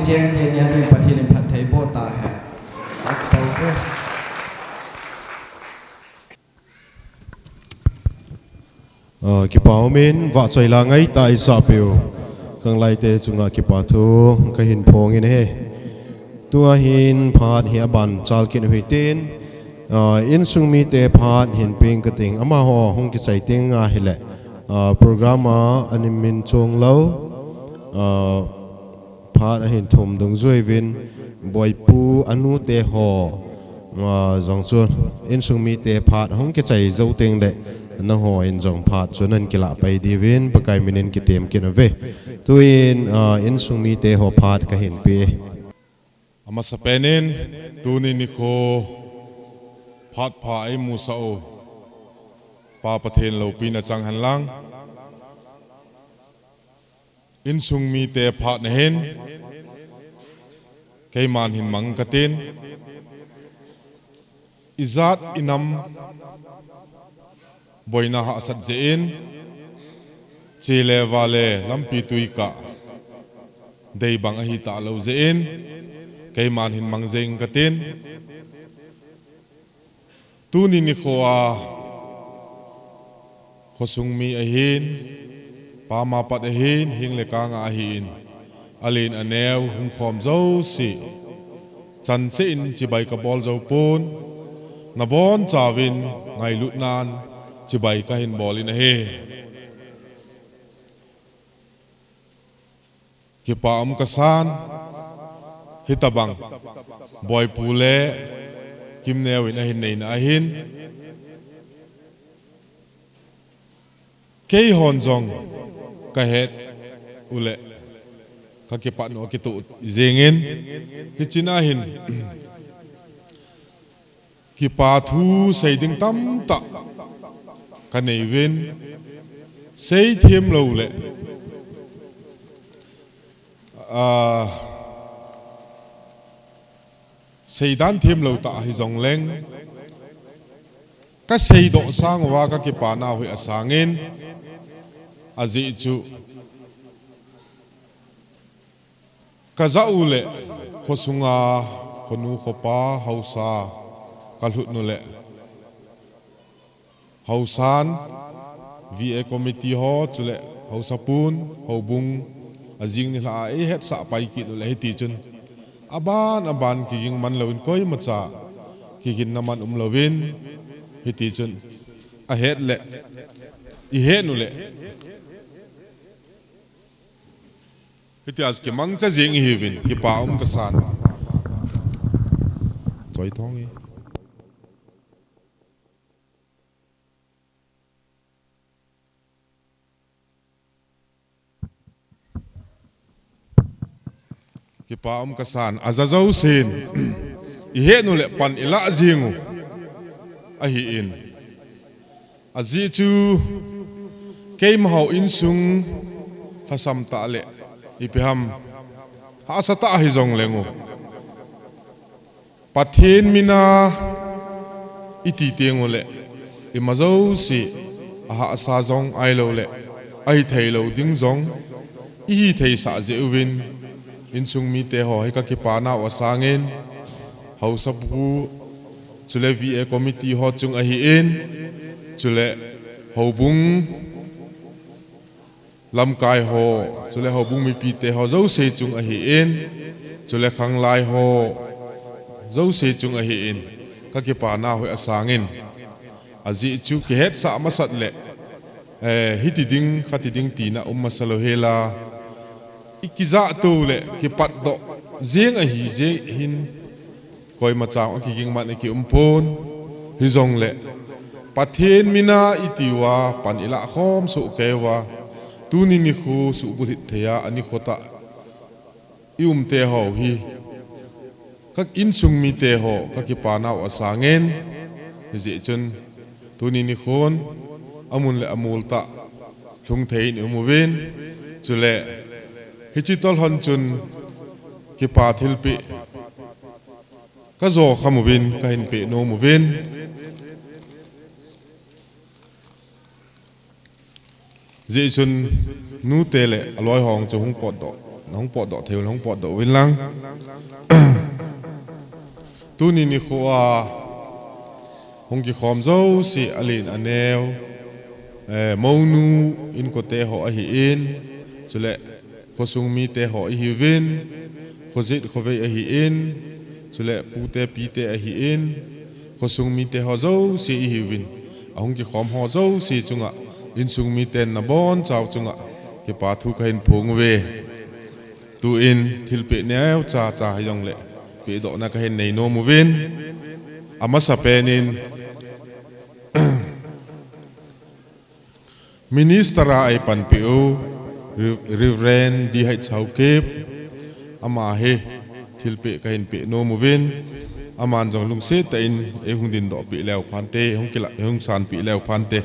cheng te nia tu pathin in phat thei bo ta he tak to ve ki pau min wa choi la ngai ta isa piu kang lai te chunga ki pa thu ka hin phong in he tua hin phat hi ban chal kin hui tin in sung mi te phat hin ping ka ting ama ho hong ki chai ting a hi le programa anim min chong lo phat a hin thum dung zui vin boi pu anu te ho zong chuan in sung mi te phat hong ki chai zo ting le na ho in zong phat chuan an kila pai di vin pakai minin ki tem kin ave tuin in sung mi te ho phat ka hin pe ama sapenin tuni ni kho phat pha ai mu sa o pa pathen lo pi na chang han lang in sung mi te phat na hen kei man hin mang katin izat inam boina ha sat jein chele wale lampi tuika dei bang a hi ta lo jein kei man hin mang jeng katin tuni ni khoa khosung mi a hin pa ma pat a hin hing le ka nga a hin alin anew hung khom zo si chan che in chi bai ka bol zo pun na bon chawin ngai lut nan chi bai ka hin bol in a he ki pa ka san hitabang boy pule kim neo in a hin nei na hin kei hon jong ka het ule ka ki pa no ki tu zengin ki china hin ki pa thu sei ding tam ta ka nei win sei thêm lo le sei dan thêm lo ta hi jong leng ka sei do sang wa ka ki pa na hui asangin azi chu ka za ule khosunga khonu khopa hausa kalhut nu le hausan va committee ho chule hausapun hobung azing ni la e het sa pai ki nu le ti chun aban ki ging man lovin koi macha ki gin naman lovin hiti chun a het le I het nu le hiti as ki mang cha jing hi vin ki pa ka san choi thong hi ki pa ka san azazo sin I het nu le pan ila jingu a hi in azi chu keim hau in sung phasam ta le ipiham ha sata hi jong lengu pathin mina iti tengu le imazo si ha sa jong ai lo le ai thei lo ding jong I thei sa je win in sung mi te ho ka ki pa na wa sangin hausa bu chule va committee ho chung a hi in chule hobung lamkai ho chule hobung mi pi te ho zo se chung a hi in chule khang lai ho zo se chung a hi in ka ki pa na hoi asangin azi chu ki het sa masat le hiti ding khati ding ti na masalo hela ikiza tu le ki pat do jeng a hi je hin koi machang ki ging man ki pon hi jong le pathen mina itiwa pan ila khom su kewa tuni ni khu su buhit theya ani khota te ho hi kak in sung mi te ho ka ki pa na asangen ji chun tuni ni khon amun le amul ta thung thein umuwin chule hichitol hon chun ki pa thilpi ka zo khamubin ka hin pe no muvin ji chun nu tele aloi hong chu hung pot do hong pot do theu hong pot do win lang tu ni ni khoa hong ki khom zo si alin aneu monu in ko te ho hi in chule khosung mi te ho hi win khozit khove hi in chule pu te pi te hi in khosung mi te ho zo si hi win hong ki khom ho zo si chunga in sung mi ten na bon chaw chunga ke pa thu kain phung we tu in thilpe neu cha cha yong le pe do na ka hen nei no mu win ama sapenin ministera ai pan piu Reverend di hai chau kep ama he thilpe ka hen pe no mu win aman jong lung se ta in e hung din do pi lew phan te hung kila hung san pi lew phan te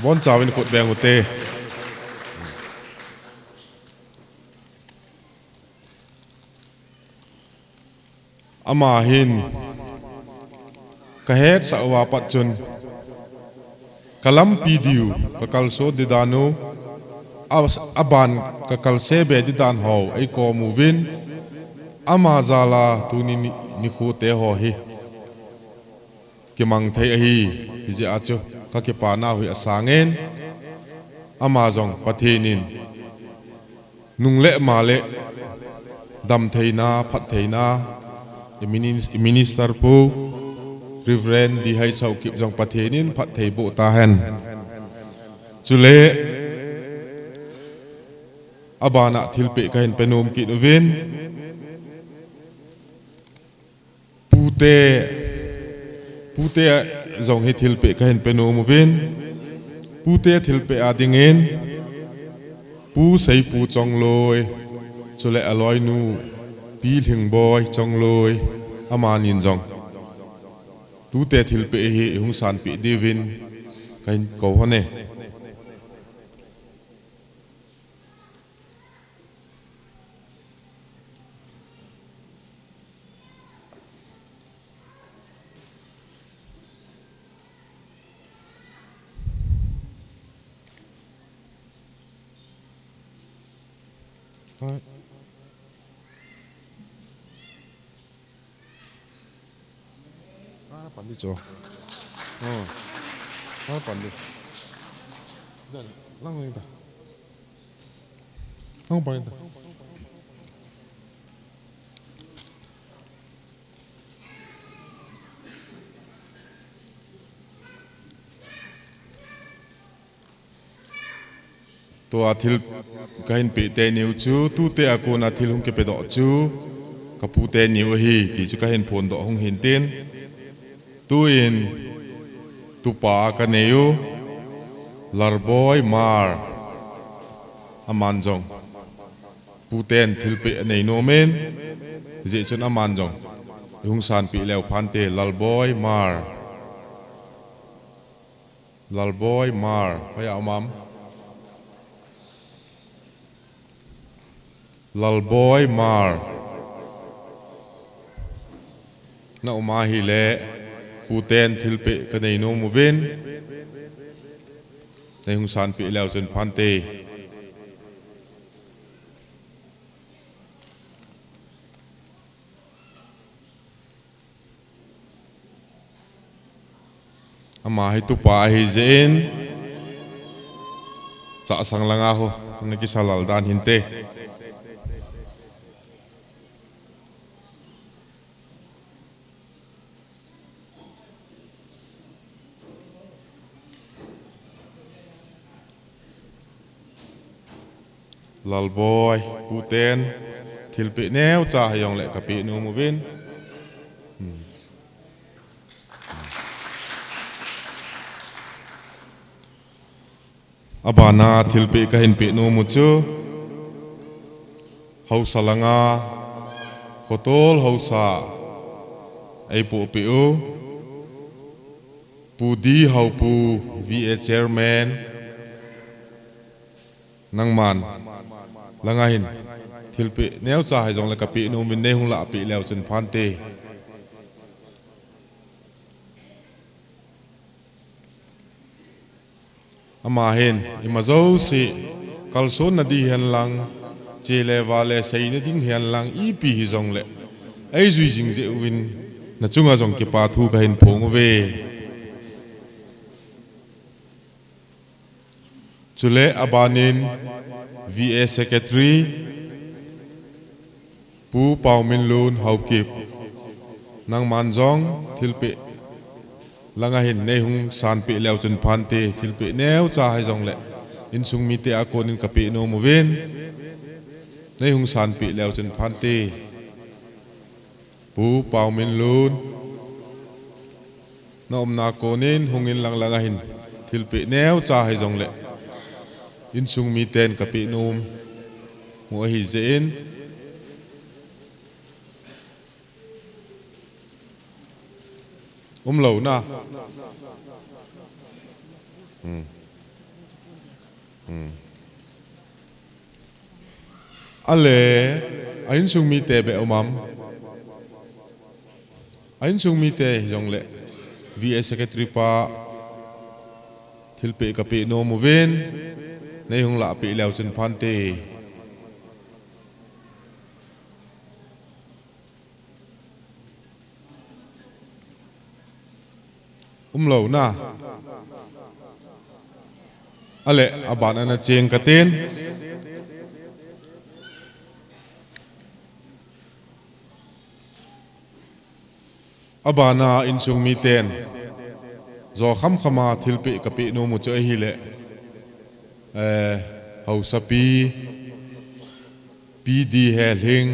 bon chawin kot beng ute ama hin ka het sa wa pat chun kalam pidiu ka kalso didano aban ka kalse be didan ho ai ko movin ama zala tuni ni khu te ho hi ki mang thei hi ji achu ka ke pa na hui asangen ama jong pathinin nungle male dam theina phat theina minister pu Reverend di hai sau kip jong pathenin phat thei bo ta hen chule abana thilpe ka hen penom ki novin pute jong he thilpe ka hen penom vin pute thilpe adingen pu sei pu chong loi chule aloi nu pi thing boy chong loi amanin jong tu te thilpe hi hung san pi divin kain ko hone Pandi cho pandi lang ta lang pandi ta to athil kain pe te niu chu tu te akona thil hung ke pe do chu kapu te niu hi ti chu ka hen phon do hung hin ten tu in tu pa ka neu larboy mar aman jong puten thilpe nei no men je chun aman jong hung san pi lew phan te lalboy mar haya amam lalboy mar na uma hi le puten thilpe ka nei no mu ven nei hung san pi lew chun phan te ama hi tu pa hi zen cha sang langa ho ne ki salal dan hinte lalboy puten thilpe neu cha hayong le kapi nu mu vin abana thilpe ka hin pe no mu chu hausalanga kotol hausa ai pu pu pudi haupu VA chairman nangman langa hin thilpe neu cha hai jong la kapi no min ne hung la pi lew chen phan te ama hen imazo si kalson na di hen lang chele wale sei na ding hen lang ipi hi zong le ai zui jing je win na chunga zong ke pa thu ka hin phong ve chule abanin VA secretary pu pau min lun haukip nang manjong thilpe langa hin nei hung san pe lew chun phan te thilpe neu cha hai jong le in sung mi te akon in kape no moven nei hung san pe lew chun phan te pu pau min lun na na konin hung in lang langa hin thilpe neu cha hai jong le in sung mi ten kape nom mo hi zen lâu na ale ain sung mi te be omam ain sung mi te jong le VA secretary pa thilpe kape no moven nei hung la pe lew chen phan te lâu na ale aban ana cheng katen abana in sung mi ten zo kham khama thilpe kape no mu che hi le hau sapi PD hel hing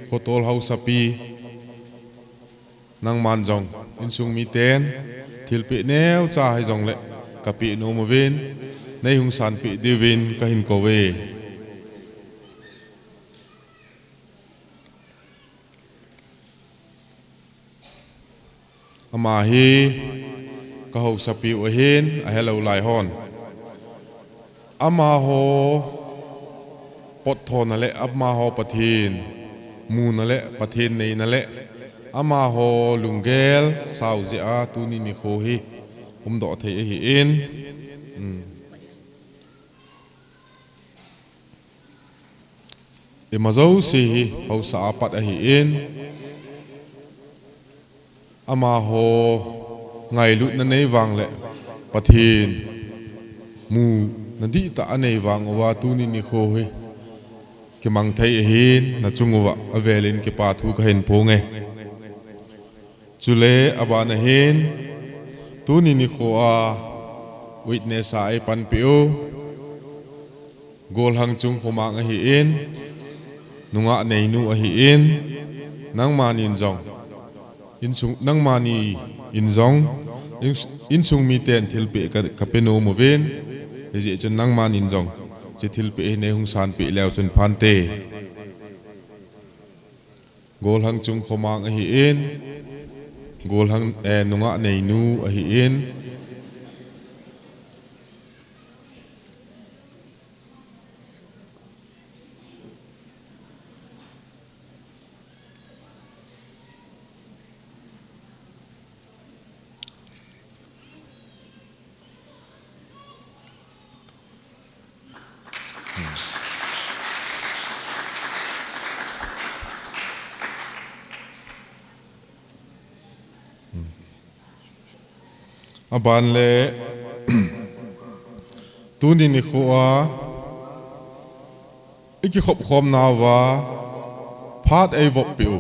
khotol hau sapi nang man jong in sung mi ten thilpe neu cha hai jong le kape no mo ven nei hung san pe devin ka hin ko we ama hi ka ho sapi o hen a hello lai hon ama ho pot thon na le ama ho pathin mu na le pathin nei na le ama ho lungel sau zia tu ni ni kho hi do thei hi in emazo si ho sa pat hi in ama ho ngai lut na nei wang le pathin mu na di ta anei wang wa tu ni ni kho hi ke mang thei hin na chungwa avelin ke pa thu ka hen ponge chule abana hen tu ni ni kho a witness ai pan pio gol hang chung khomang a hi in nunga nei nu a hi in nang manin jong in sung nang mani in jong in sung mi ten thilpe ka peno mo ven je chen nang manin jong che thilpe ne hung san pe lew chen phan te gol hang chung khomang a hi in gol hang nunga nei nu a hi in aban le tu ni ni kho a iki khop khom na wa phat ai vop piu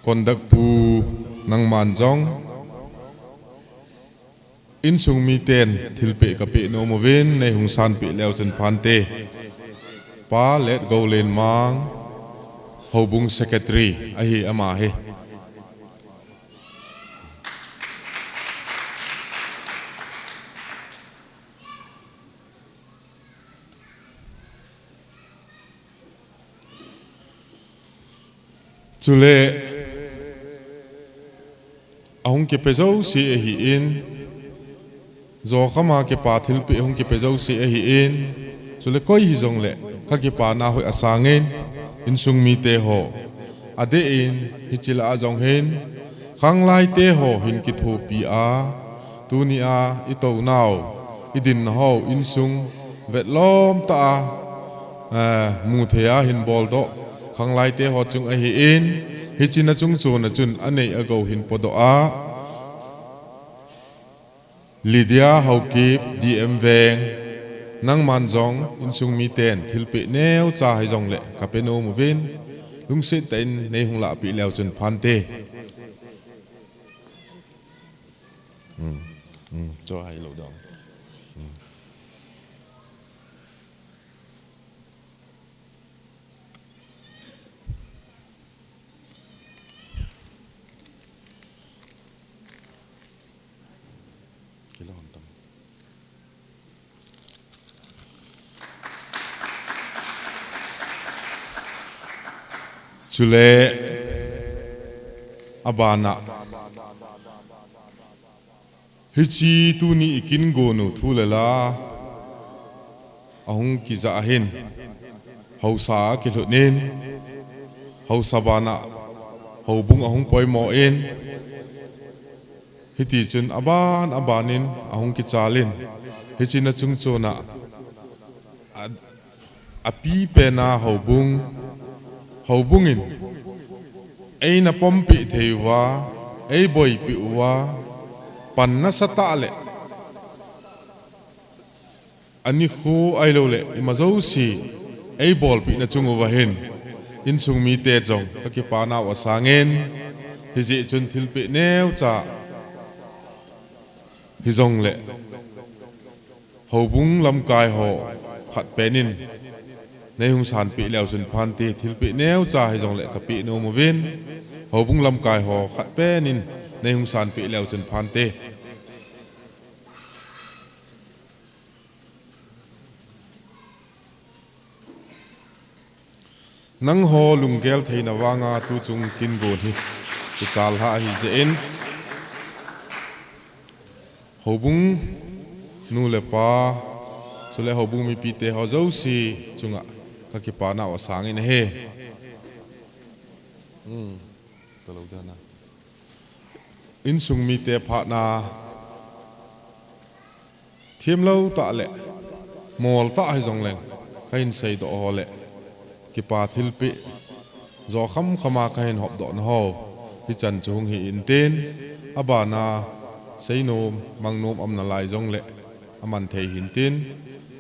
kondak pu nang man jong in sung mi ten thilpe kape no mo ven nei hung san pe lew chen phan te pa let go len mang hobung secretary a hi ama he chule ahung ke pezo si a hi in zo khama ke pa thilpe ahung ke pezo si a hi in chule koi hi jong le ka ke pa na hoi asangen in sung mi te ho ade in hichila a jong hen khang lai te ho hin ki thu pi a tu ni a i to nau idin ho in sung vet lom ta mu thea hin bol do khang lai te ho chung a hi in hi china chung chu na chun anei ago hin podo a Lydia Haukip DM Veng nang man jong in sung mi ten thilpe neu cha hai jong le kapeno mu vin lung se ten nei hung la pi leo chun phan te cho hai lo dong chule abana hichi tu ni ikin go nu thulela ahung ki za hin hausa ki hlunin hausa bana haubung ahung poi mo in hiti chun abanin ahung ki chalin hichina chung chona api pena haubungin ei na pompi theiwa ei boi piwa panna satale ani khu ai lo le imazo si ei bol pi na chungu wa hin in sung mi te jong ka pa na wa sangen hiji chun thilpe neu cha hi jong le haubung lam kai ho khat penin nei hung san pi leo chun phan ti thilpe neu cha hi jong le ka pi no mo vin haubung lam kai ho khat penin nei hung san pi leo chun phan te nang ho lungel theina wanga tu chung kin go hi ti chal ha hi je in haubung nu le pa chule haubung mi pi te ho zo si chunga ka ki pa na wa sang in he talo dana in sung mi te pha na thiam lo ta le mol ta hai jong leng kain sei do ho le ki pa thilpi zo khama kain hop do na ho hi chan chung hi in ten abana seinom mangnom amna lai jong le aman thei hin tin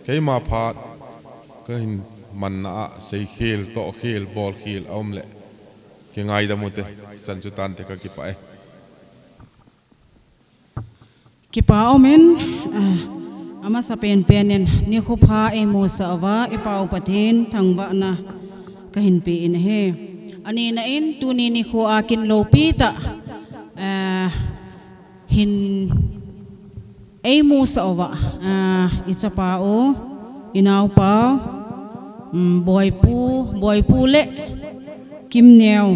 keima phat ka hin man na sei khel to khel bol khel om le ki ngai da mute chan chu tan te ka ki pa Kipa omen ama sa pen penen ni khupha e mo sa wa ipau patin thangwa na kahin pe in he ani na in tuni ni khu akin lo pi ta hin e mo sa wa ichapa o inau pa boy pu le kim neo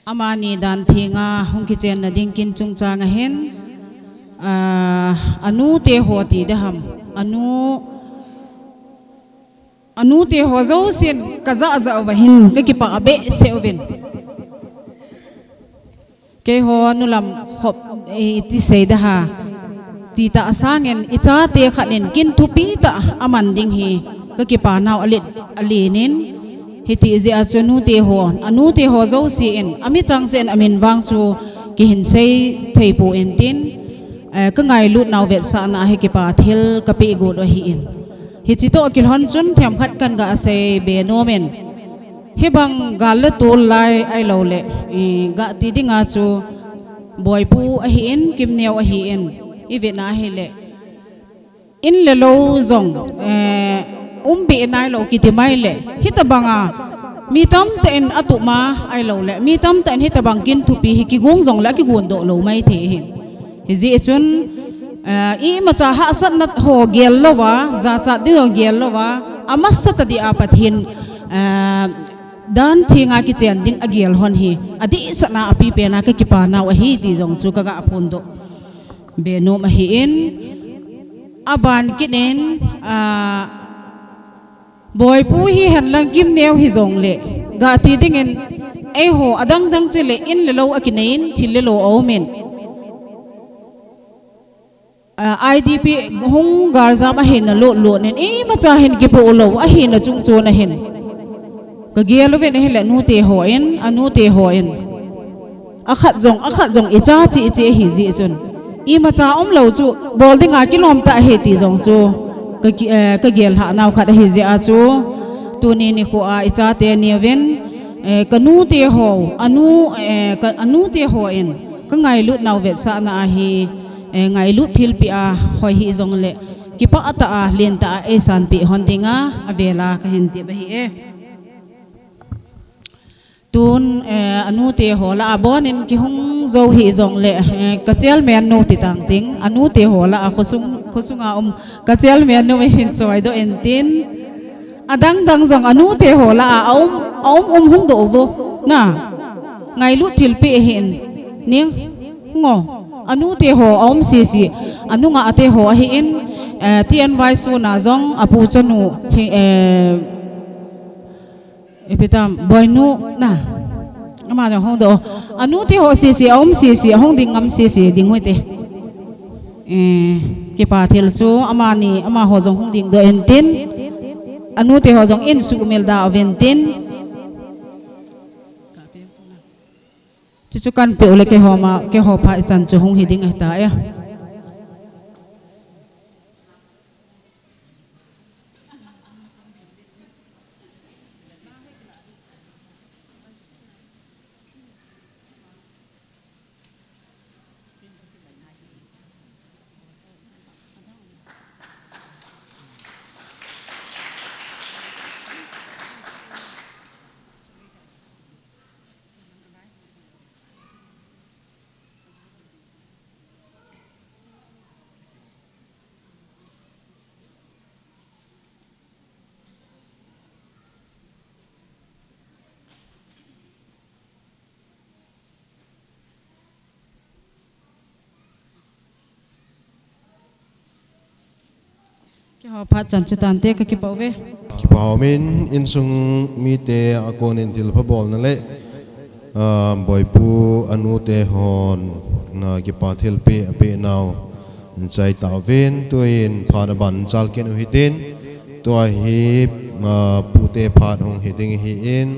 amani dan thinga hongki chen na ding kin chung changa hen anu te ho ti de ham anu te ho zo sin kaza za wa hin ke ki pa abe se oven ke ho nulam khop ti se da ha ti ta asangen icha te khanin kin thupi ta aman ding hi ke ki pa naw alit alinin hiti zi achunu te ho anu te ho zo si en ami chang chen amin wang chu ki hin sei thei pu en tin ka ngai lut naw vet sa na he ki pa thil ka pi go do hi in hi chi to kil hon chun thiam khat kan ga se be no men he bang gal le tul lai ai lo le ga ti dinga chu boy pu a hi in kim neu a hi in i ve na hi le in le lo zong bi nai lo kiti mai le hitabanga mi tam ten atuma ai lo le mi tam ten hitabang kin thupi hi ki gung jong la ki gun do lo mai the hi ji chun i ma cha ha sat na ho gel lo wa za cha di ho gel lo wa amas sat di apathin dan thinga ki chen ding agel hon hi adi sana api pe na ka ki pa na wa hi ti jong chu ka ga phun do be no ma hi in aban kinen boy pu hi han lang kim neu hi zong le ga ti dingen e ho adang dang chele in le lo akinain thil le lo omen IDP hung garza ma hin na lo nen e ma cha hin ki po lo a hin na chung chu na hin ka gialo ve na hin la nu te ho in anu te ho in a khat jong e cha chi che hi ji chun i ma cha lo chu bol ding a kilom ta he ti jong chu ka gel ha naw khat hi ji a chu tu ni ko a e cha te ni ven ka nu te ho anu te ho in ka ngai lut naw vet sa na a hi ngai lut thil pi a hoi hi jong le ki pa ata a len ta e san pi hon dinga avela ka hin ti ba hi e tun anu te ho la abon in ki hung zo hi jong le ka chel men no ti tang ting anu te ho la a khosunga ka chel men no hin choi do en tin adang jong anu te ho la a hung do bo na ngai lut thil pi hin ning ngo anu te ho si anu nga ate ho hi in tn vai su na zong apu chanu epitam boinu na ama jong hong do anu te ho si si hong ding ngam si ding hoite ke pa thil chu ama ho jong hong ding do en tin anu te ho jong in su mel da aven tin chukan pe ole ke ho pha chan chu hong hi ding ta ya ke ho pha chan chu tan te ka ki pau ve ki paumin insung mi te akonin til pha bol na le boipu anu te hon na ki pa thil pe naw chai ta ven tuin phana ban chal ken hi tin to hi pu te phat hong hi ding hi in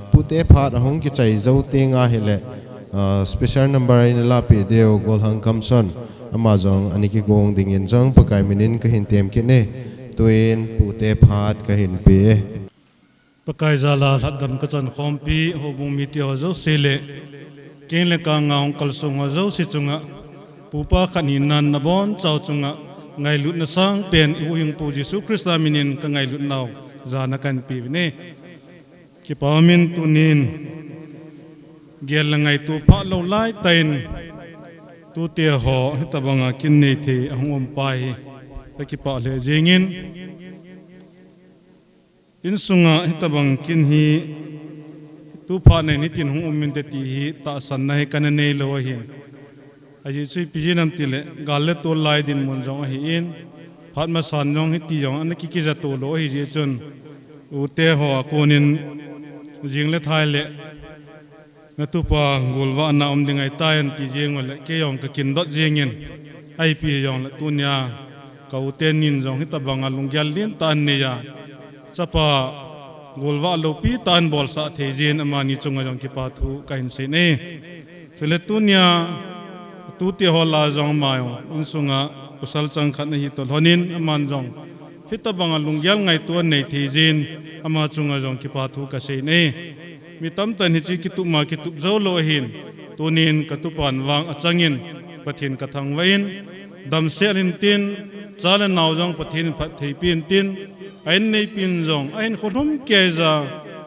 pu te phat hong ki chai zo te nga hi le special number in la pe deu gol hang kam son amazon ani ki gong ding in jang pakai minin ka hin tem ke ne tuin pu te phat ka hin pe pakai zala hadan ka chan khompi ho bung mi ti ho zo sele ken le ka ngaung kal sung ho zo si chunga pupa khani nan na bon chau chunga ngai lut na sang pen u hing pu jisu krista minin ka ngai lut naw zana kan pi ne ki pamin tunin gel ngai tu pha lo lai tain tu te ho tabanga kin nei the ahum pai ta ki pa le jengin in sunga hitabang kin hi tu pha nei ni tin hung min te ti hi ta san nai kan nei lo hin aji sui pijinam tile galle to lai din mon jong hi in phat ma san jong hi ti jong an ki za to lo hi je chun u te ho konin jing le thai le na tu pa gulwa na dingai tayan ti jeng le ke yong ka kin dot jengin ai pi yong la tu nya ka u te nin jong hi tabanga lungyal lin tan ne ya chapa gulwa lo pi tan bol sa the jin amani chunga jong ki pa thu kain se ne chule tu nya tu ti hola jong mayo unsunga kusal chang khat na hi to honin aman jong hitabanga lungyal ngai tu nei the jin ama chunga jong ki pa thu ka se ne mi tam tan hi chi ki tu ma ki tu zo lo hin tunin ka tu pan wang achangin pathin ka thang wain dam selin tin chale naw jong pathin phat thei pin tin ain nei pin jong ain khothum ke za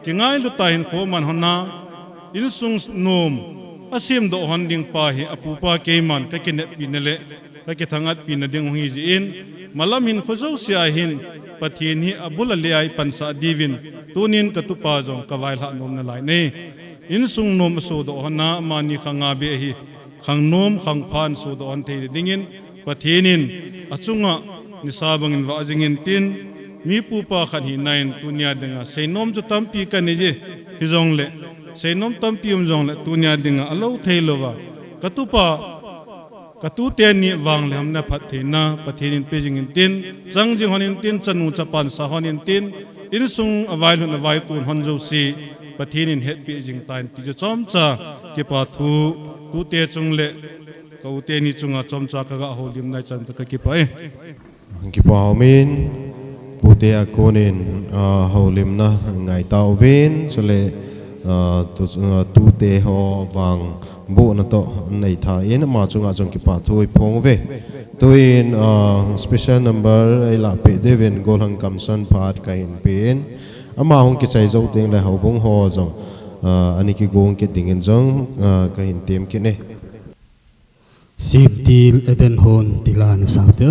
ki ngai lu ta hin kho man hona in sung nom asim do hon ding pa hi apu pa ke man ka ki ne pinele ka ki thangat pin ding hi ji in malam hin khozo sia hin pathin hi abul le ai pansa divin tunin ka tu pa jong ka vai la nom na lai ne in sung nom so do hona mani khanga be hi khang nom khang phan so do on thei dingin pathinin achunga nisabangin wa jingin tin mi pu pa khan hi nain tunia denga seinom chu tampi ka ni je hi jong le seinom tampi jong le tunia denga alo theilowa katupa katu te ni wang le hamna phathina pathin pe jing in tin chang jing honin tin chanu chapan sa honin tin in sung awai lu na vai kun hon jo si pathin in het pi jing tain ti chom cha ke pa thu tu te chung le kau te ni chunga chom cha ka ga holim nai chan ta ki pa e ki pa homin pute akonin holim na ngai tau vin chole tu te ho wang bu na to nei tha in ma chunga chung ki pa thui phong ve tuin special number ai la pe devin golhang kamsan phat ka in pin ama hong ki chai zo teng le ho bong ho jong ani ki gong ki dingin jong ka in tem ki ne sip til eden hon tilan saute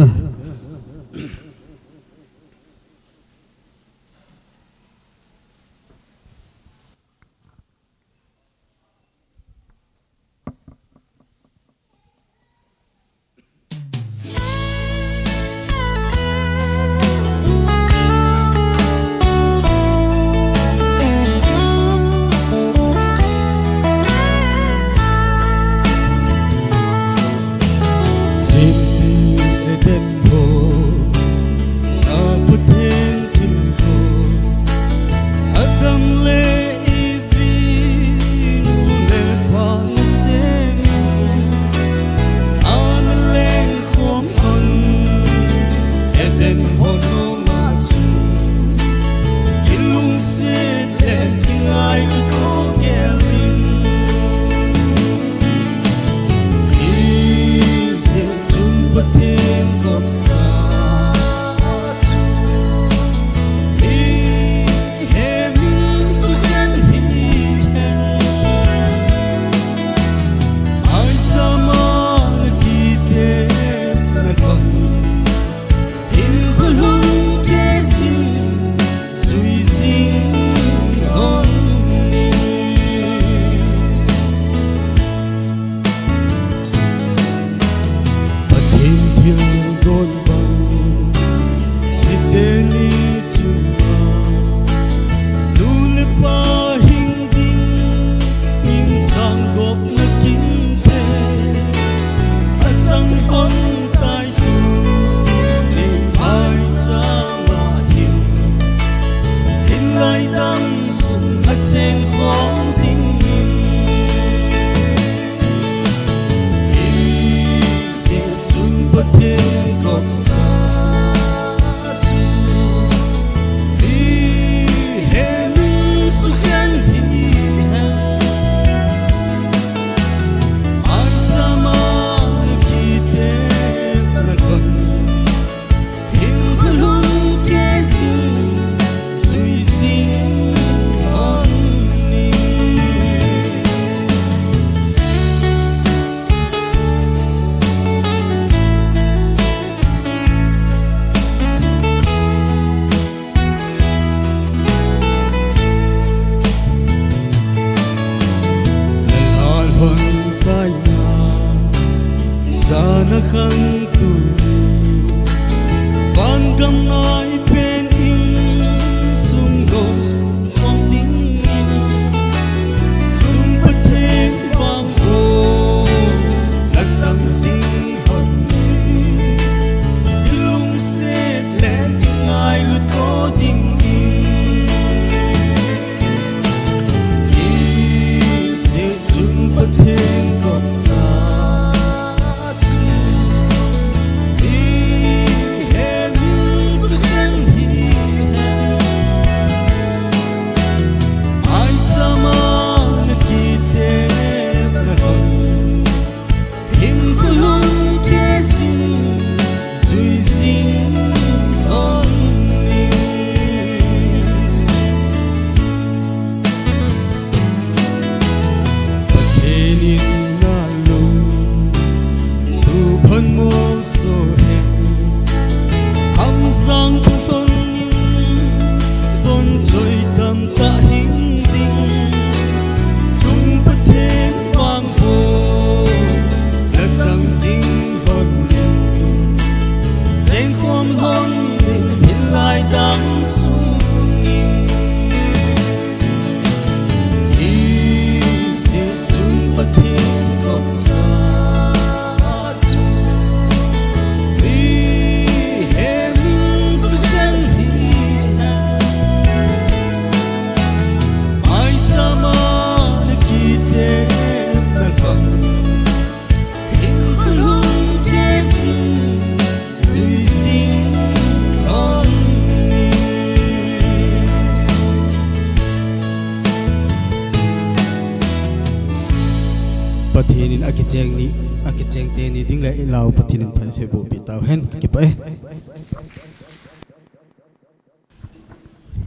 pathinin akicheng te ni ding le lau pathinin phan se bo pi tau hen ki pa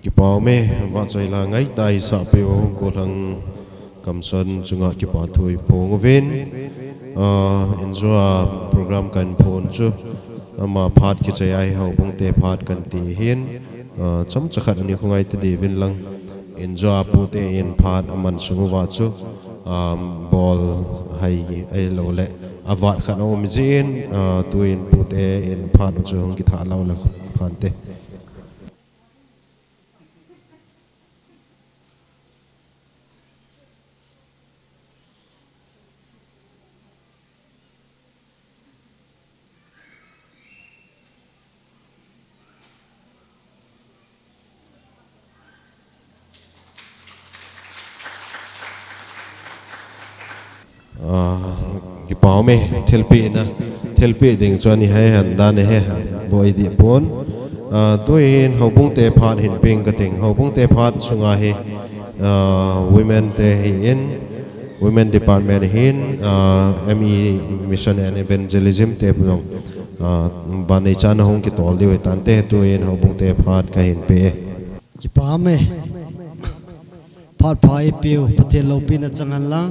ki pa me wa chai la ngai tai sa pe o ko thang kam son chunga ki pa thui phong ven enjoy program kan phone chu ama phat ki chai ai ho bung te phat kan ti hian chom chakhat ani khongai te de vin lang enjoy pu te in phat aman sunguwa chu ball hai ai lo le awat khan om jin tuin pu te in phat chu hong ki tha lo la khan te ki pau me thelpi ding chuan ni hai han dan he boi di pon tuin hobung te phat hin ping ka ting hobung te phat sunga he women te hi in women department hin me mission and evangelism te bulong banei chan hong ki tol diwe tan te tuin hobung te phat ka hin pe ki pa me phat phai piu pathel lo pin changan la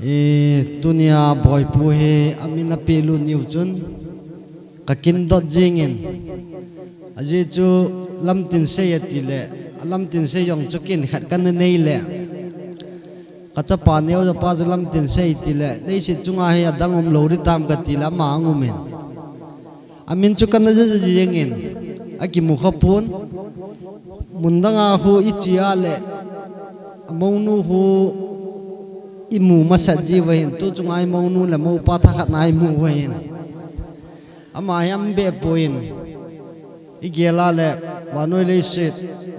dunia boy pu he amina pelu niu chun kakin dot jingin aji chu lamtin se yatile lamtin se yong chukin khat kan nei le kacha pa neu ja pa chu lamtin se tile nei si chunga he adangom lori tam ka tila ma ngumen amin chu kan ja jingin aki mu khapun mundanga hu ichia le amonu hu imu masaji wahin tu chungai monu la mo pa tha khat nai mu wahin ama yam be poin igela le wanoi le sit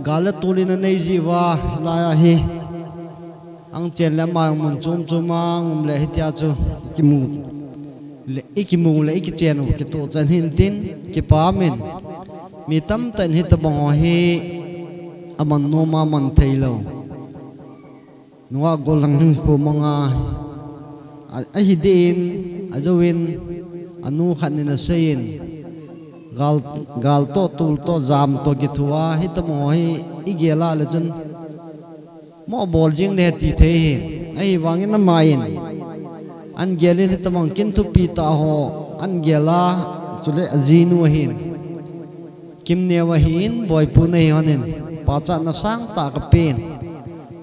gala tulina nei jiwa la ya hi ang chen la ma mun chum chuma ngum le hitia chu kimu le ikimu le ikichen ki to chan hin tin ki pa men mi tam tan hit bong hi aman no ma man thailo nuwa golang ko mga ahidin ajawin anu khanina sayin gal to tul to jam to githua hitamo hi igela le chun mo bol jing le ti the ai wangin na main an gelin hitamong kin thu pi ta ho an gela chule ajinu hin kimne wa hin boy pu nei honin pa cha na sang ta ka pen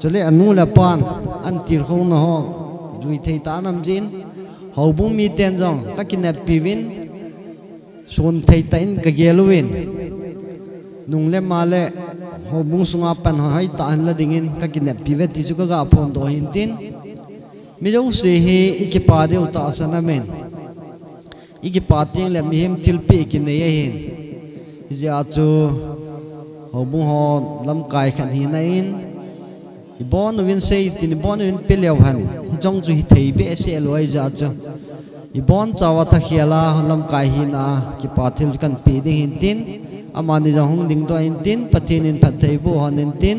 chole anu la pan an tir khong na ho jui thei ta nam jin hobung mi ten jong ka kinap piwin sun thei ta in ka geluin nung le male hobung sunga pan hai ta an la dingin ka kinap piwe ti chu ka ga phon do hin tin mi jo se hi iki pa de uta asana men iki pa ting le mi hem til pi ki ne hin ja chu hobung ho lam kai khan hi na in ibon win sei tin ibon win pelew han jong chu hi thei be se loi ja cha ibon chawa tha khiala lam kai hi na ki pathil kan pi ding hin tin amani jong hong ding do hin tin pathin in phat thei bu han hin tin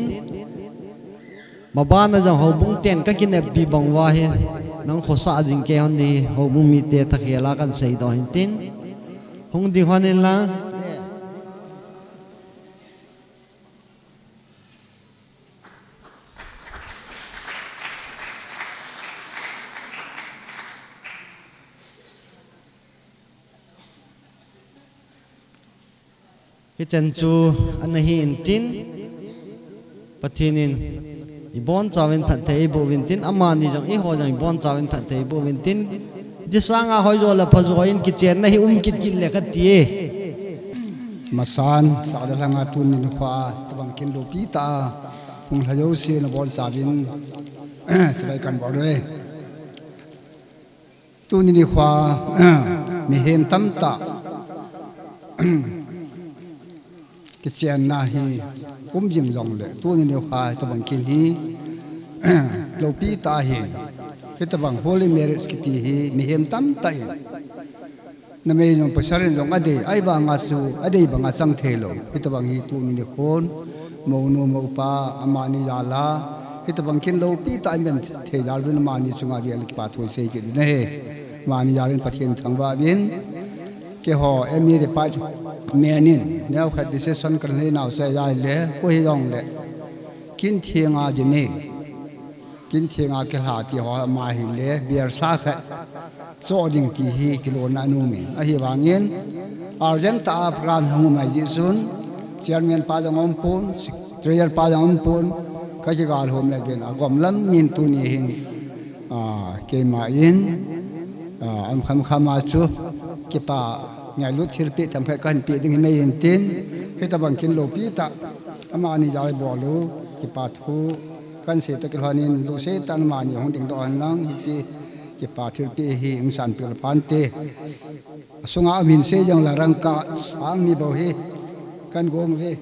mabana jong hobung ten ka kin pi bang wa he nang khosa jing ke hon ni hobung mi te tha khiala kan sei do hin tin hong ding han in la chen chu an hi in tin pathinin ibon chawin phat thei bo win tin amani jong i ho jong ibon chawin phat thei bo win tin ji sanga hoi jo la phajoin ki chen na hi kit kin le ka tie masan sa da langa tun ni khwa tabang kin lo pi ta hung hayo se na bol chawin sabai kan bo re tun ni khwa mi hem tam ta cái chuyện na hi dừng lòng lệ tu ni khwa ta bang kin hi lo pi ta hi cái ta bang holy marriage ki ti hi mi hem tam ta hi na me yong pasarin jong ade ai ba nga su ade ba nga sang thelo cái ta bang hi tu ni khon mo no mo pa amani la la hit bang kin lo pi ta men the yal bin ma ni chunga bi al ki pa thoi sei ki ne he ma ni yalin pathian thangwa bin ke ho emi de pa menin neu khat decision kan le naw sai yai le ko hi yong le kin thianga ji ne kin thianga ke ha ti ho ma hi le biar sa khat so ding ti hi kilo na nu me a hi wangin arjenta program hu mai ji sun chairman pa jong om pun secretary pa jong om pun ka ji gal hom le gen agom lam min tu ni hin ke ma in am kham khama chu ke pa ngai lut thil pi tham kha kan pi ding mai in tin he ta bang kin lo pi ta ama ni jai bo lu ke pa thu kan se ta ke hanin lu se tan ma ni hong ding do an lang hi chi ke pa thil pi hi ing san pi phan te sunga min se jang la rang ka sang ni bo hi kan gong ve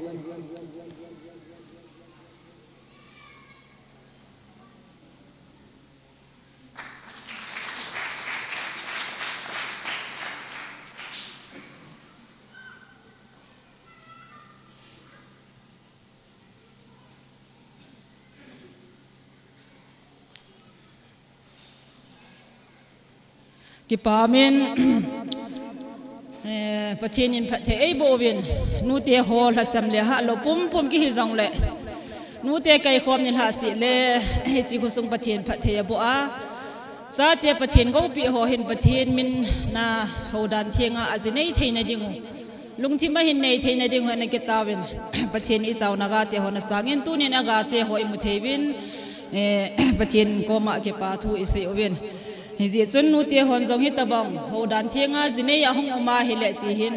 ki pamin pathin in phathe ei bovin nu te hol hasam le ha lo pum pum ki hi jong le nu te kai khom nin ha si le he chi khusung pathin phathe bo a sa te pathin go pi ho hin pathin min na hodan thinga ajinei theina ding lungthi ma hin nei theina ding hone ke tawin pathin i taw naga te hona sangin tu ni naga te hoi mu thevin pathin ko ma ke pa thu ise ovin hi ji chun nu te hon jong hi tabang ho dan thinga jinei a hong oma hi le ti hin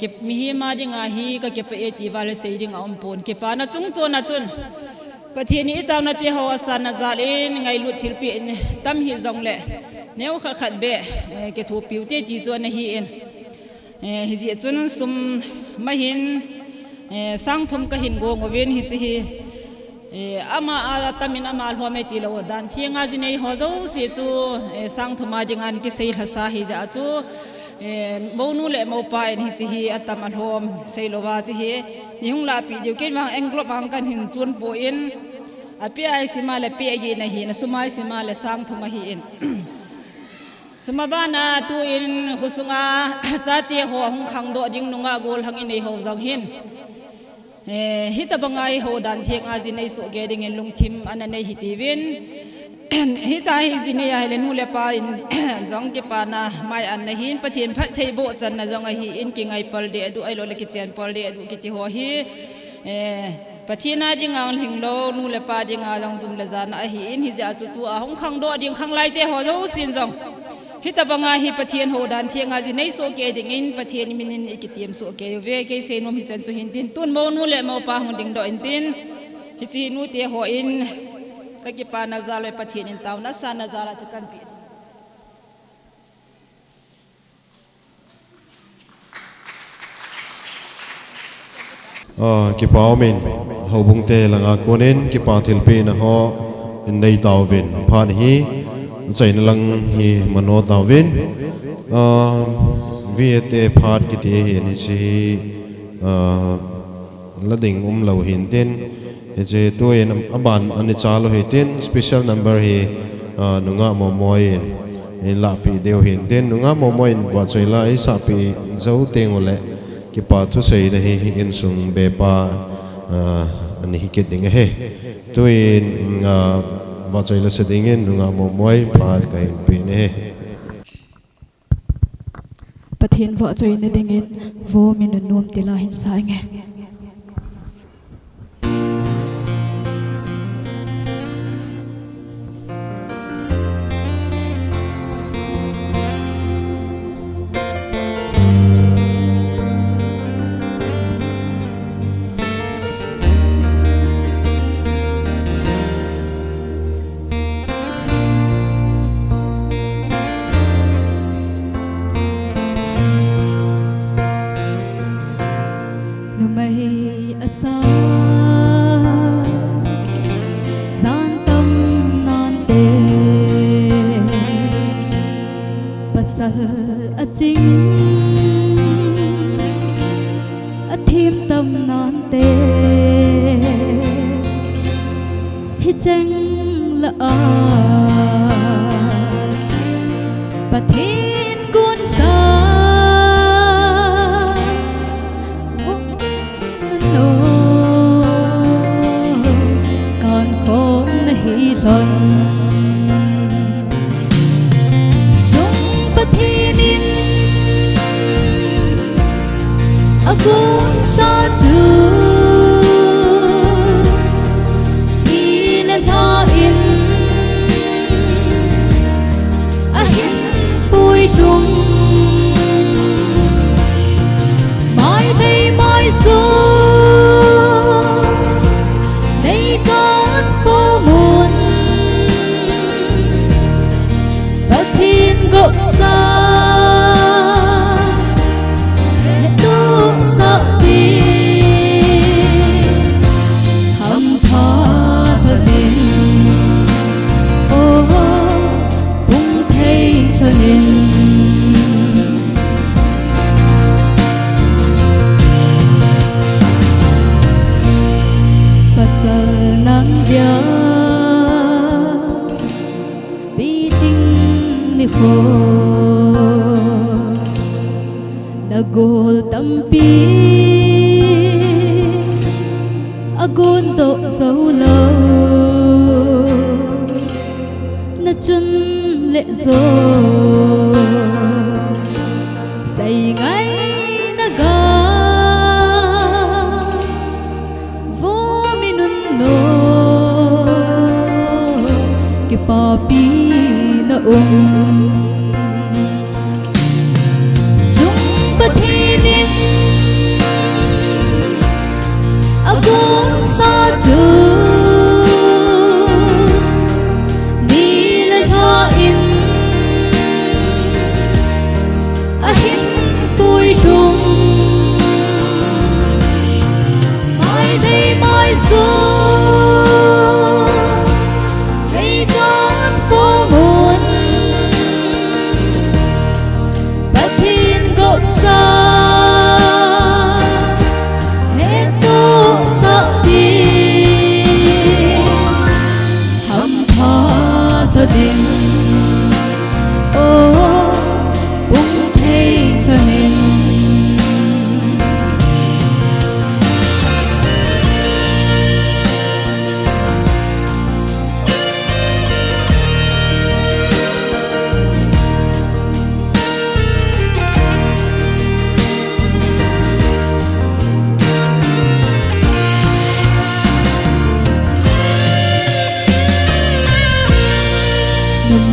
ke mi hi ma dinga hi ka ke pe ti wal sei ding a om pon ke pa na chung chona chun pathiani taw na te ho asan na zal in ngai lu thil pi tam hi jong le neu kha khat be ke thu piu te ti chon na hi in hi ji chun sum ma hin sang thum ka hin go ngoven hi chi hi ama tamin ama home ti lo dan thinga jinei ho zo si chu sang thuma dingan ki sei hasa hi ja chu monu le mo pa en hi chi hi atam al hom sei lo wa chi hi nihung la pi diu ken wang englo bang kan hin chun po in api ai sima le pi gi na hi na sumai sima le sang thuma hi in samabana tu in husunga chati ho hung khang do ding nunga gol hang in nei ho jong hin hita bangai ho dan theng a jinei so ge ding in lungthim ana nei hitivin hita hi jinei a len hule pa in jong ke pa na mai an na hin pathin phat thei bo chan na jong a hi in ki ngai pal de adu ai lo le ki chen pal de adu ki ti ho hi pathina jingang hinglo nu le pa jinga jong zum le jan a hi in hi ja chu tu a hong khang do ding khang lai te ho jo sin jong hita banga hi pathian ho dan thinga ji nei so ke ding in pathian minin ikitiam so ke ve ke se nom hi chan chu hin tin tun mo nu le mo pa hong ding do in tin hi chi nu te ho in ka ki pa na zal le pathian in taw na sa na zala chakan pi ki pao min ho bung te langa konen ki pa thil pe na ho nei taw vin phan hi chain lang hi mano taw vin viete phat ki te hi ni chi lading lo hin tin je to en aban ani chalo hi tin special number hi nunga mo moin in la pi deu hin tin nunga mo moin wa choila ai sa pi zo tengole ki pa thu sei na hi in sung be pa ani hi ke ding he tuin wa choila se ding in nunga mo moi phan kai pi ne pathin vợ choi na ding in vo min nuam tila hin sai nge cheng la a pathin kun sa no kan khom na hi ron dung pathinin agun sa chu mai thấy mai xuống đây cát phố muôn và thiên gốc xa tu sợ đi hầm thọ thân in ô bung thấy thân in nang dia bi ting ni kho na gol tampi agun to so lo na chun le zo say ngay na ga papi na dung pathinin agun sa chu ni lai ha in ahin tui rung mai đây mai xuống đình ô bung thấy thân in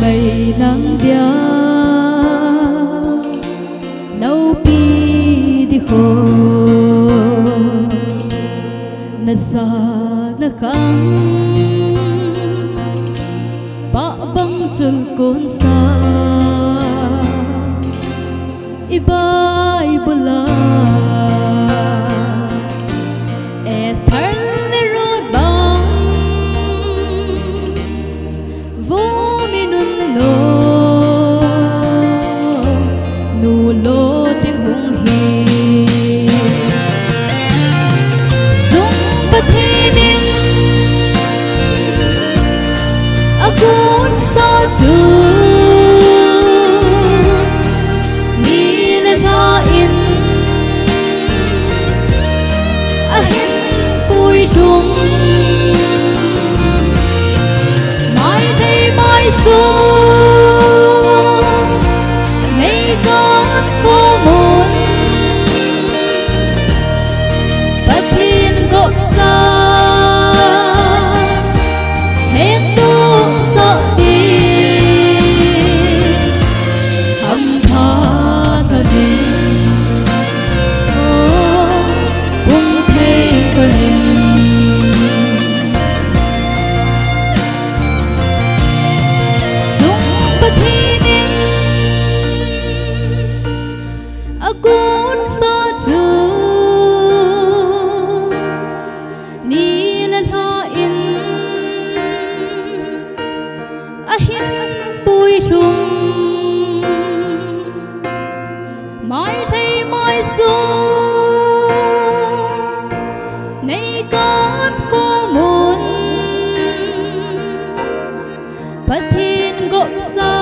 mây nắng dia nâu pi đi khô na sa na khang ba băng chul kon sa ibai bula es thar le road bang vô no nu lo tiếng hùng hi dung pathinin agun sa chu ni le ha in ahin pui rung mai thấy mai xuống lấy cát phố muôn và thiên gốc xa hết tu sợ đi hầm tha thân đi ô bung thấy thân đi dung pathin gop sa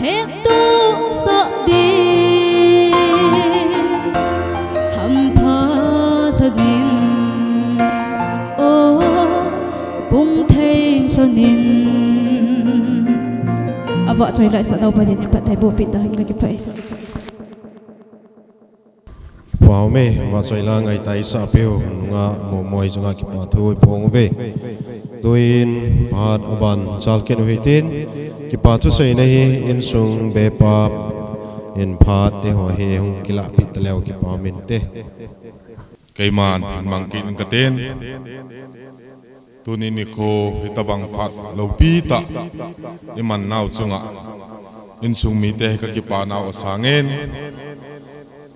het tu sa di ham pha thagin o bung thei lonin awa choi lai sa dau pathin pat thai bo pi ta hing ki phai Pao me và soi la ngày tay sa peo nga mo moi junga ki pa thu phong ve tuin pat aban chal ken huitin ki pa thu sei nei in sung be pa in phat te ho he hung kila pi talew ki pa min te Kaiman mangkin katen tunin ni ko hitabang phat lo pi ta iman naw chunga in sung mi te ka ki pa naw asangen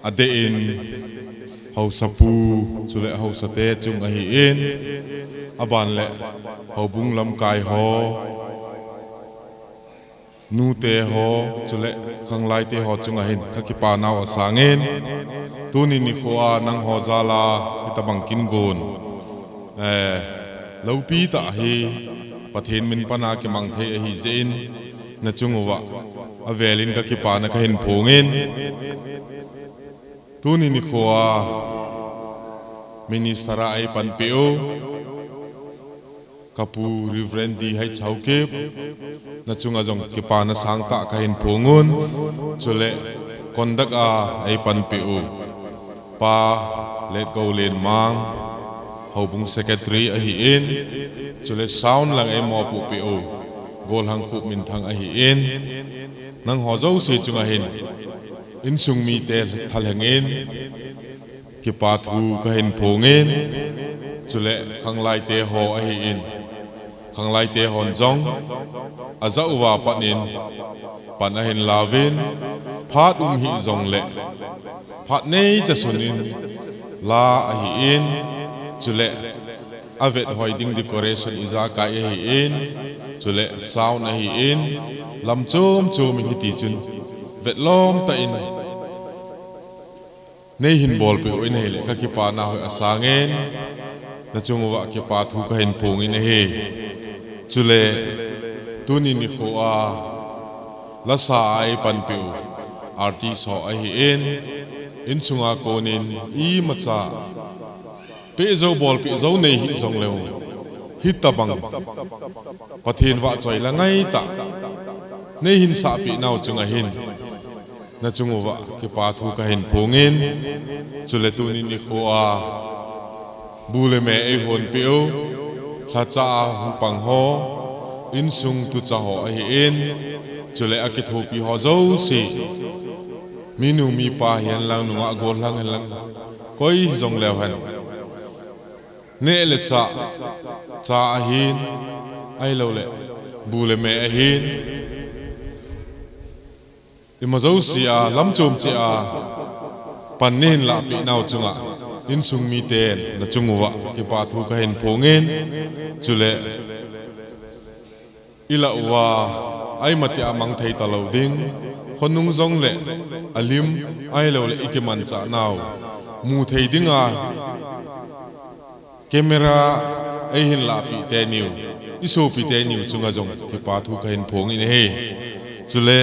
adein hau sapu chule hau sate chung a hi in aban le hau bung lam kai ho nu te ho chule khang lai te ho chung a hin ka ki pa naw asangen tunin ni ko a nang ho zala itabang kin gon lo pi ta hi pathen min pana ki mang the a hi zein na chungwa avelin ka ki pa na ka hin phongin tunin ni ko a ministra ai pan peo kapu reverendi hai chauke na chunga jong ki pa na sang ta ka hin phongun chule kondak a ai pan peo pa let go len mang hobung secretary a hi in chule sound lang ai mo pu peo gol hang khu min thang a hi in nang ho zo se chunga hin in sung mi te thal hangin ki pa thu ka hin phongin chule khang lai te ho a hi in khang lai te hon jong aza uwa panin pan a hin lavin phat hi jong le phat nei cha sunin la a hi in chule avet hoiding decoration iza ka a hi in chule sound a hi in lam chom chom in hi ti chun vet lom ta in nei hin bol pe oi nei le ka ki pa na hoi asangen na chungwa ki pa thu ka hin phong in he chule tuni ni kho a la sa ai pan pe artist ho a hi in sunga konin I macha pe zo bol pe zo nei hi zong leo hit tabang pathin wa choi la ngai ta nei hin sa pi naw chunga hin na chungwa ki pa thu ka hin phongin chule tuni ni kho a bule me e hon peo kha cha pang ho in sung tu cha ho a hi in chule a ki thu pi ho zo si minu mi pa hian lang nuwa gol lang lang koi zong lew han ne le cha a hin ai lo le bule me a hin imazo si a lam chom chi a panin la pi naw chunga in sung mi ten na chungwa ki pa thu ka hin phongin chule ila wa ai mati amang thei ta lo ding khonung zong le alim ai lo le ikeman cha naw mu thei dinga camera ai hin la pi te niu iso pi te niu chunga jong ki pa thu ka hin phongin he chule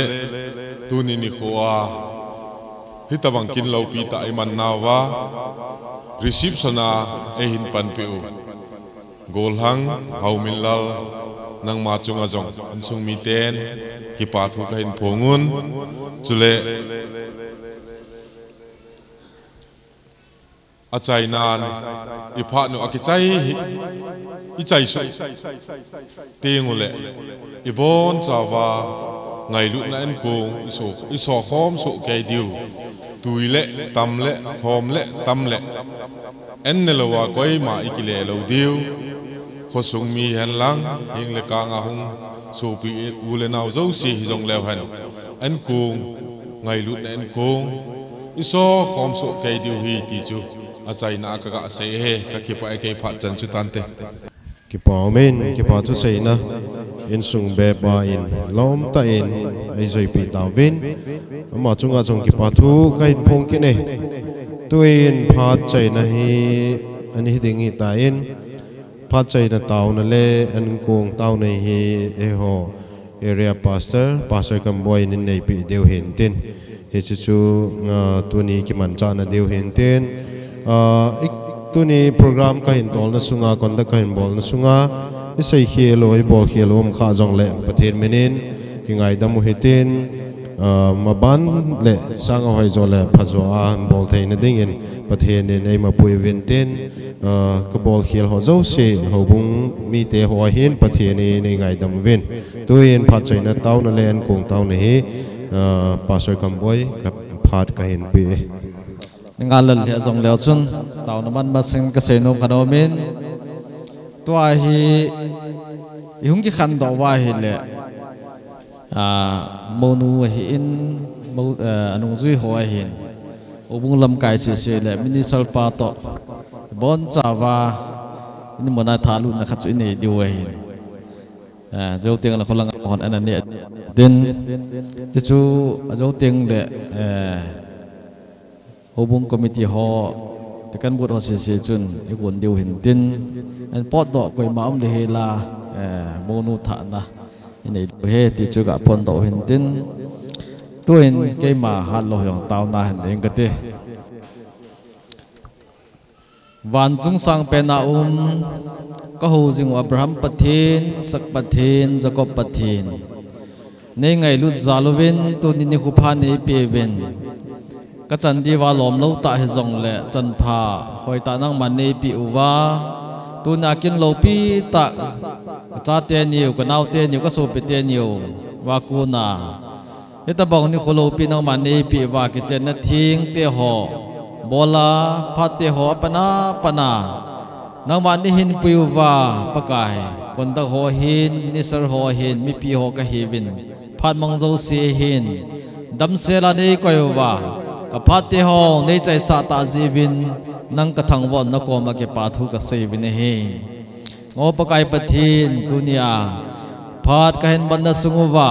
tuni ni khoa hitabang kin lo pi ta ai man nawa reception a e hin pan piu gol hang hau min lal nang ma chunga jong an sung mi ten ki pa thu ka hin phongun chule a chai nan I pha no akichai I chai su tengule I bon chawa ngai lu na en ko iso khom so kai diu tuile tamle khomle tamle en ne lawa koi ma ikile lo diu kho sung mi han lang hing le ka nga hung so pi ule naw zo si jong lew han en ko ngai lu na en ko iso khom so kai diu hi ti chu a chai na ka ga se he ka ki pa ke pha chan chu tan te ki pa men ki pa chu sei na in sung be ba in lom ta in ai zoi pi ta vin ama chunga chong ki pa thu ka in phong ki ne tuin phat chai na hi ani ding hi ta in phát chạy na tàu na le an kong tàu này hi ho area pastor Kamboy nin nei pi deu hin tin hi chu tuni ki man cha na deu hin tin ik tuni program ka hin tol na sunga kon da ka hin bol na sunga isai khelo i bol khelo om kha jong le pathen menin ki ngai da mu hitin maban le sang hoi zo le phazo a bol thei na dingin pathen ne nei ma pui ven ten ka bol khel ho zo se ho bung mi te ho hin pathen ne nei ngai dam ven tuin phat chai na taw na len kong taw na hi pastor Kamboy ka phat ka hin pi ngal le jong leo chun taw na man ma sing ka se no khanomin tua hi ihung ki khan do wa hi le monu hi in anung zui ho hi obung lam kai se le minisal pa to bon chawa in mona thalu na khachu nei diu hi jo tiang la kholang hon an ne den chu jo tiang le obung committee ho te kan bot ho se chun i gon diu hin tin an pot do koi maum le he la monu tha na nei he ti chu ga pon do hin tin tuin ke ma ha lo yong taw na han eng ka te van chung sang pe na ka ho jing Abraham pathin sak pathin Jacob pathin nei ngai lu zalovin tu ni khu pha nei pe ben ka chan di wa lom lo ta he jong le chan pha hoi ta nang man nei pi uwa tu na kin lo pi ta cha te niu ka nau te niu ka so pe te niu wa ku na eta bang ni kholo pi nang man nei pi wa ki chen na thing te ho bola phat te ho pana nang man ni hin pi wa pakai kon ta ho hin ni sar ho hin mi pi ho ka hi bin phat mang zo se hin dam se la nei ko wa ka phat te ho nei chai sa ta ji bin nang ka thang won na ko ma ke pa thu ka se bin he ngo pakai pathin dunia phat ka hen ban na sunguwa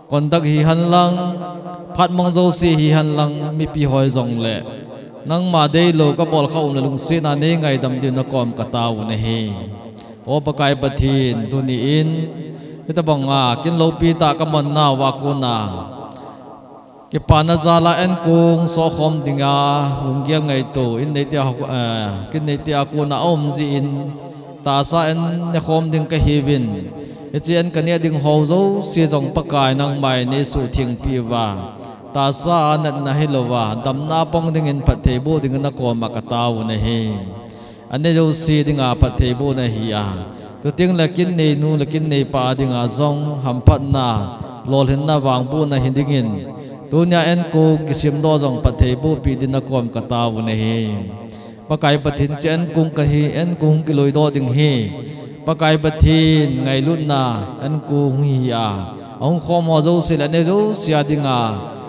kondak hi han lang phat mang zo si hi han lang mi pi hoi zong le nang ma dei lo ka bol khau na lung si na ne ngai dam din na kom ka taw ne he o pakai pathin duni in ita banga kin lo pi ta ka man na wa ku na ke pana zala en kung so khom dinga hungia ngai to in nei tia kin nei tia ku na om ji in ta sa en ne khom ding ka hi win chen kan ya ding ho zo si jong pakai nang mai ne su thing pi wa ta sa nan na hilowa dam na pong ding in phat thei bu ding na ko ma ka taw ne he ane jo si ding a phat thei bu na hi a to ting la kin nei nu la kin nei pa ding a zong ham phat na lol hin na wang bu na hin ding in tunya en ko kisim do jong phat thei bu pi din na kom ka taw ne he pakai pathin chen kung ka hi en kung ki loi do ding he pakai pathin ngai lut na en kung hi a ong khom ho zo sil ane zo sia dinga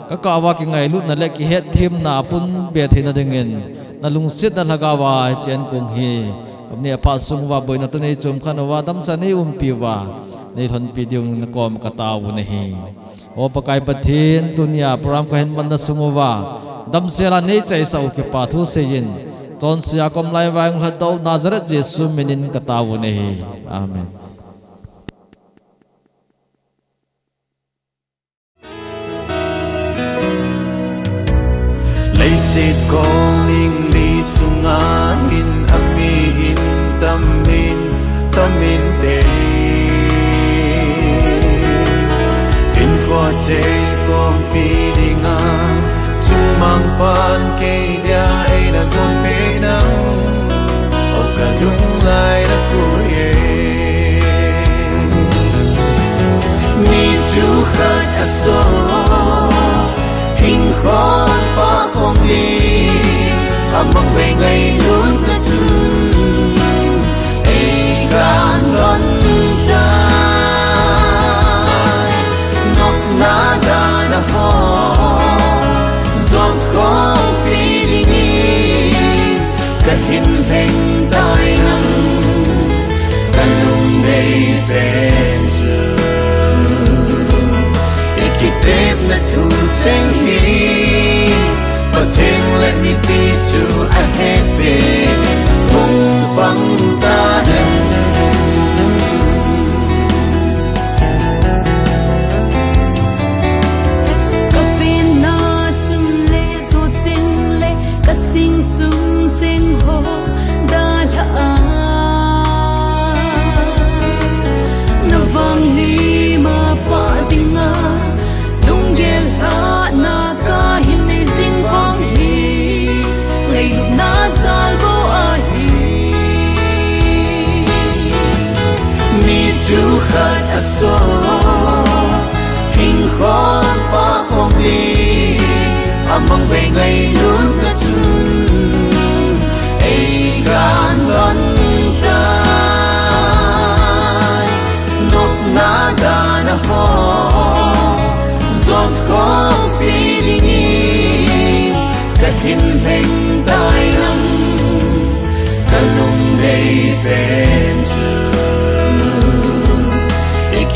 ka ka wa ki ngai lut na le ki het thim na pun be thina dingin na lung sit na laga wa chen kung hi kamne pa sung wa boi na to nei chum khan wa dam sa nei pi wa nei thon pi diung na kom ka taw ne hi o pakai pathin tunia program ko hen man na sumuwa dam sela nei chai sau ke pa thu se yin chon sia kom lai wang ha do Nazareth Jesu menin ka taw ne hi amen Leisit kong ing li sungahin amiin tamin te in ko chei kong pidinga chumang pan kay dia ay nagumpi nang o kalung lai na kuye ni chu khat aso hình khói pa không đi amang bay ngày luôn na sun ai gan lon tai ngọc na da na ho giọt có pi đi cả hình hình tai na số kinh khốn pa không đi among bay ngày lúc ngất xuân ai gan lon tai nốt na da na ho giọt khó pi đi nghi cả hình hình tai năm cả lung đầy bên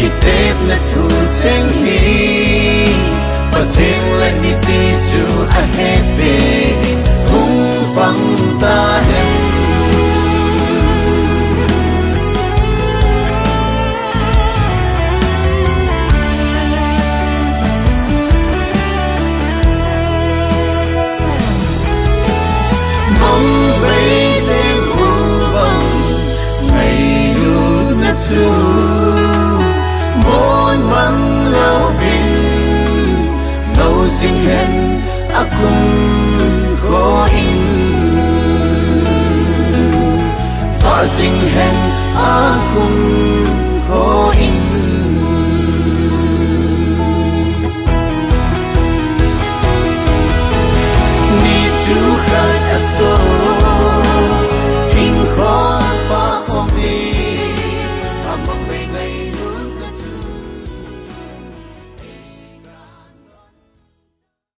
kitep na tu seng hi pateng let me be to ahead be hung pang ta hem mong bay seng hu bang ngày lu na tu môn mang lâu vinh lâu sinh hen akum khó in ba sinh hen akum khó in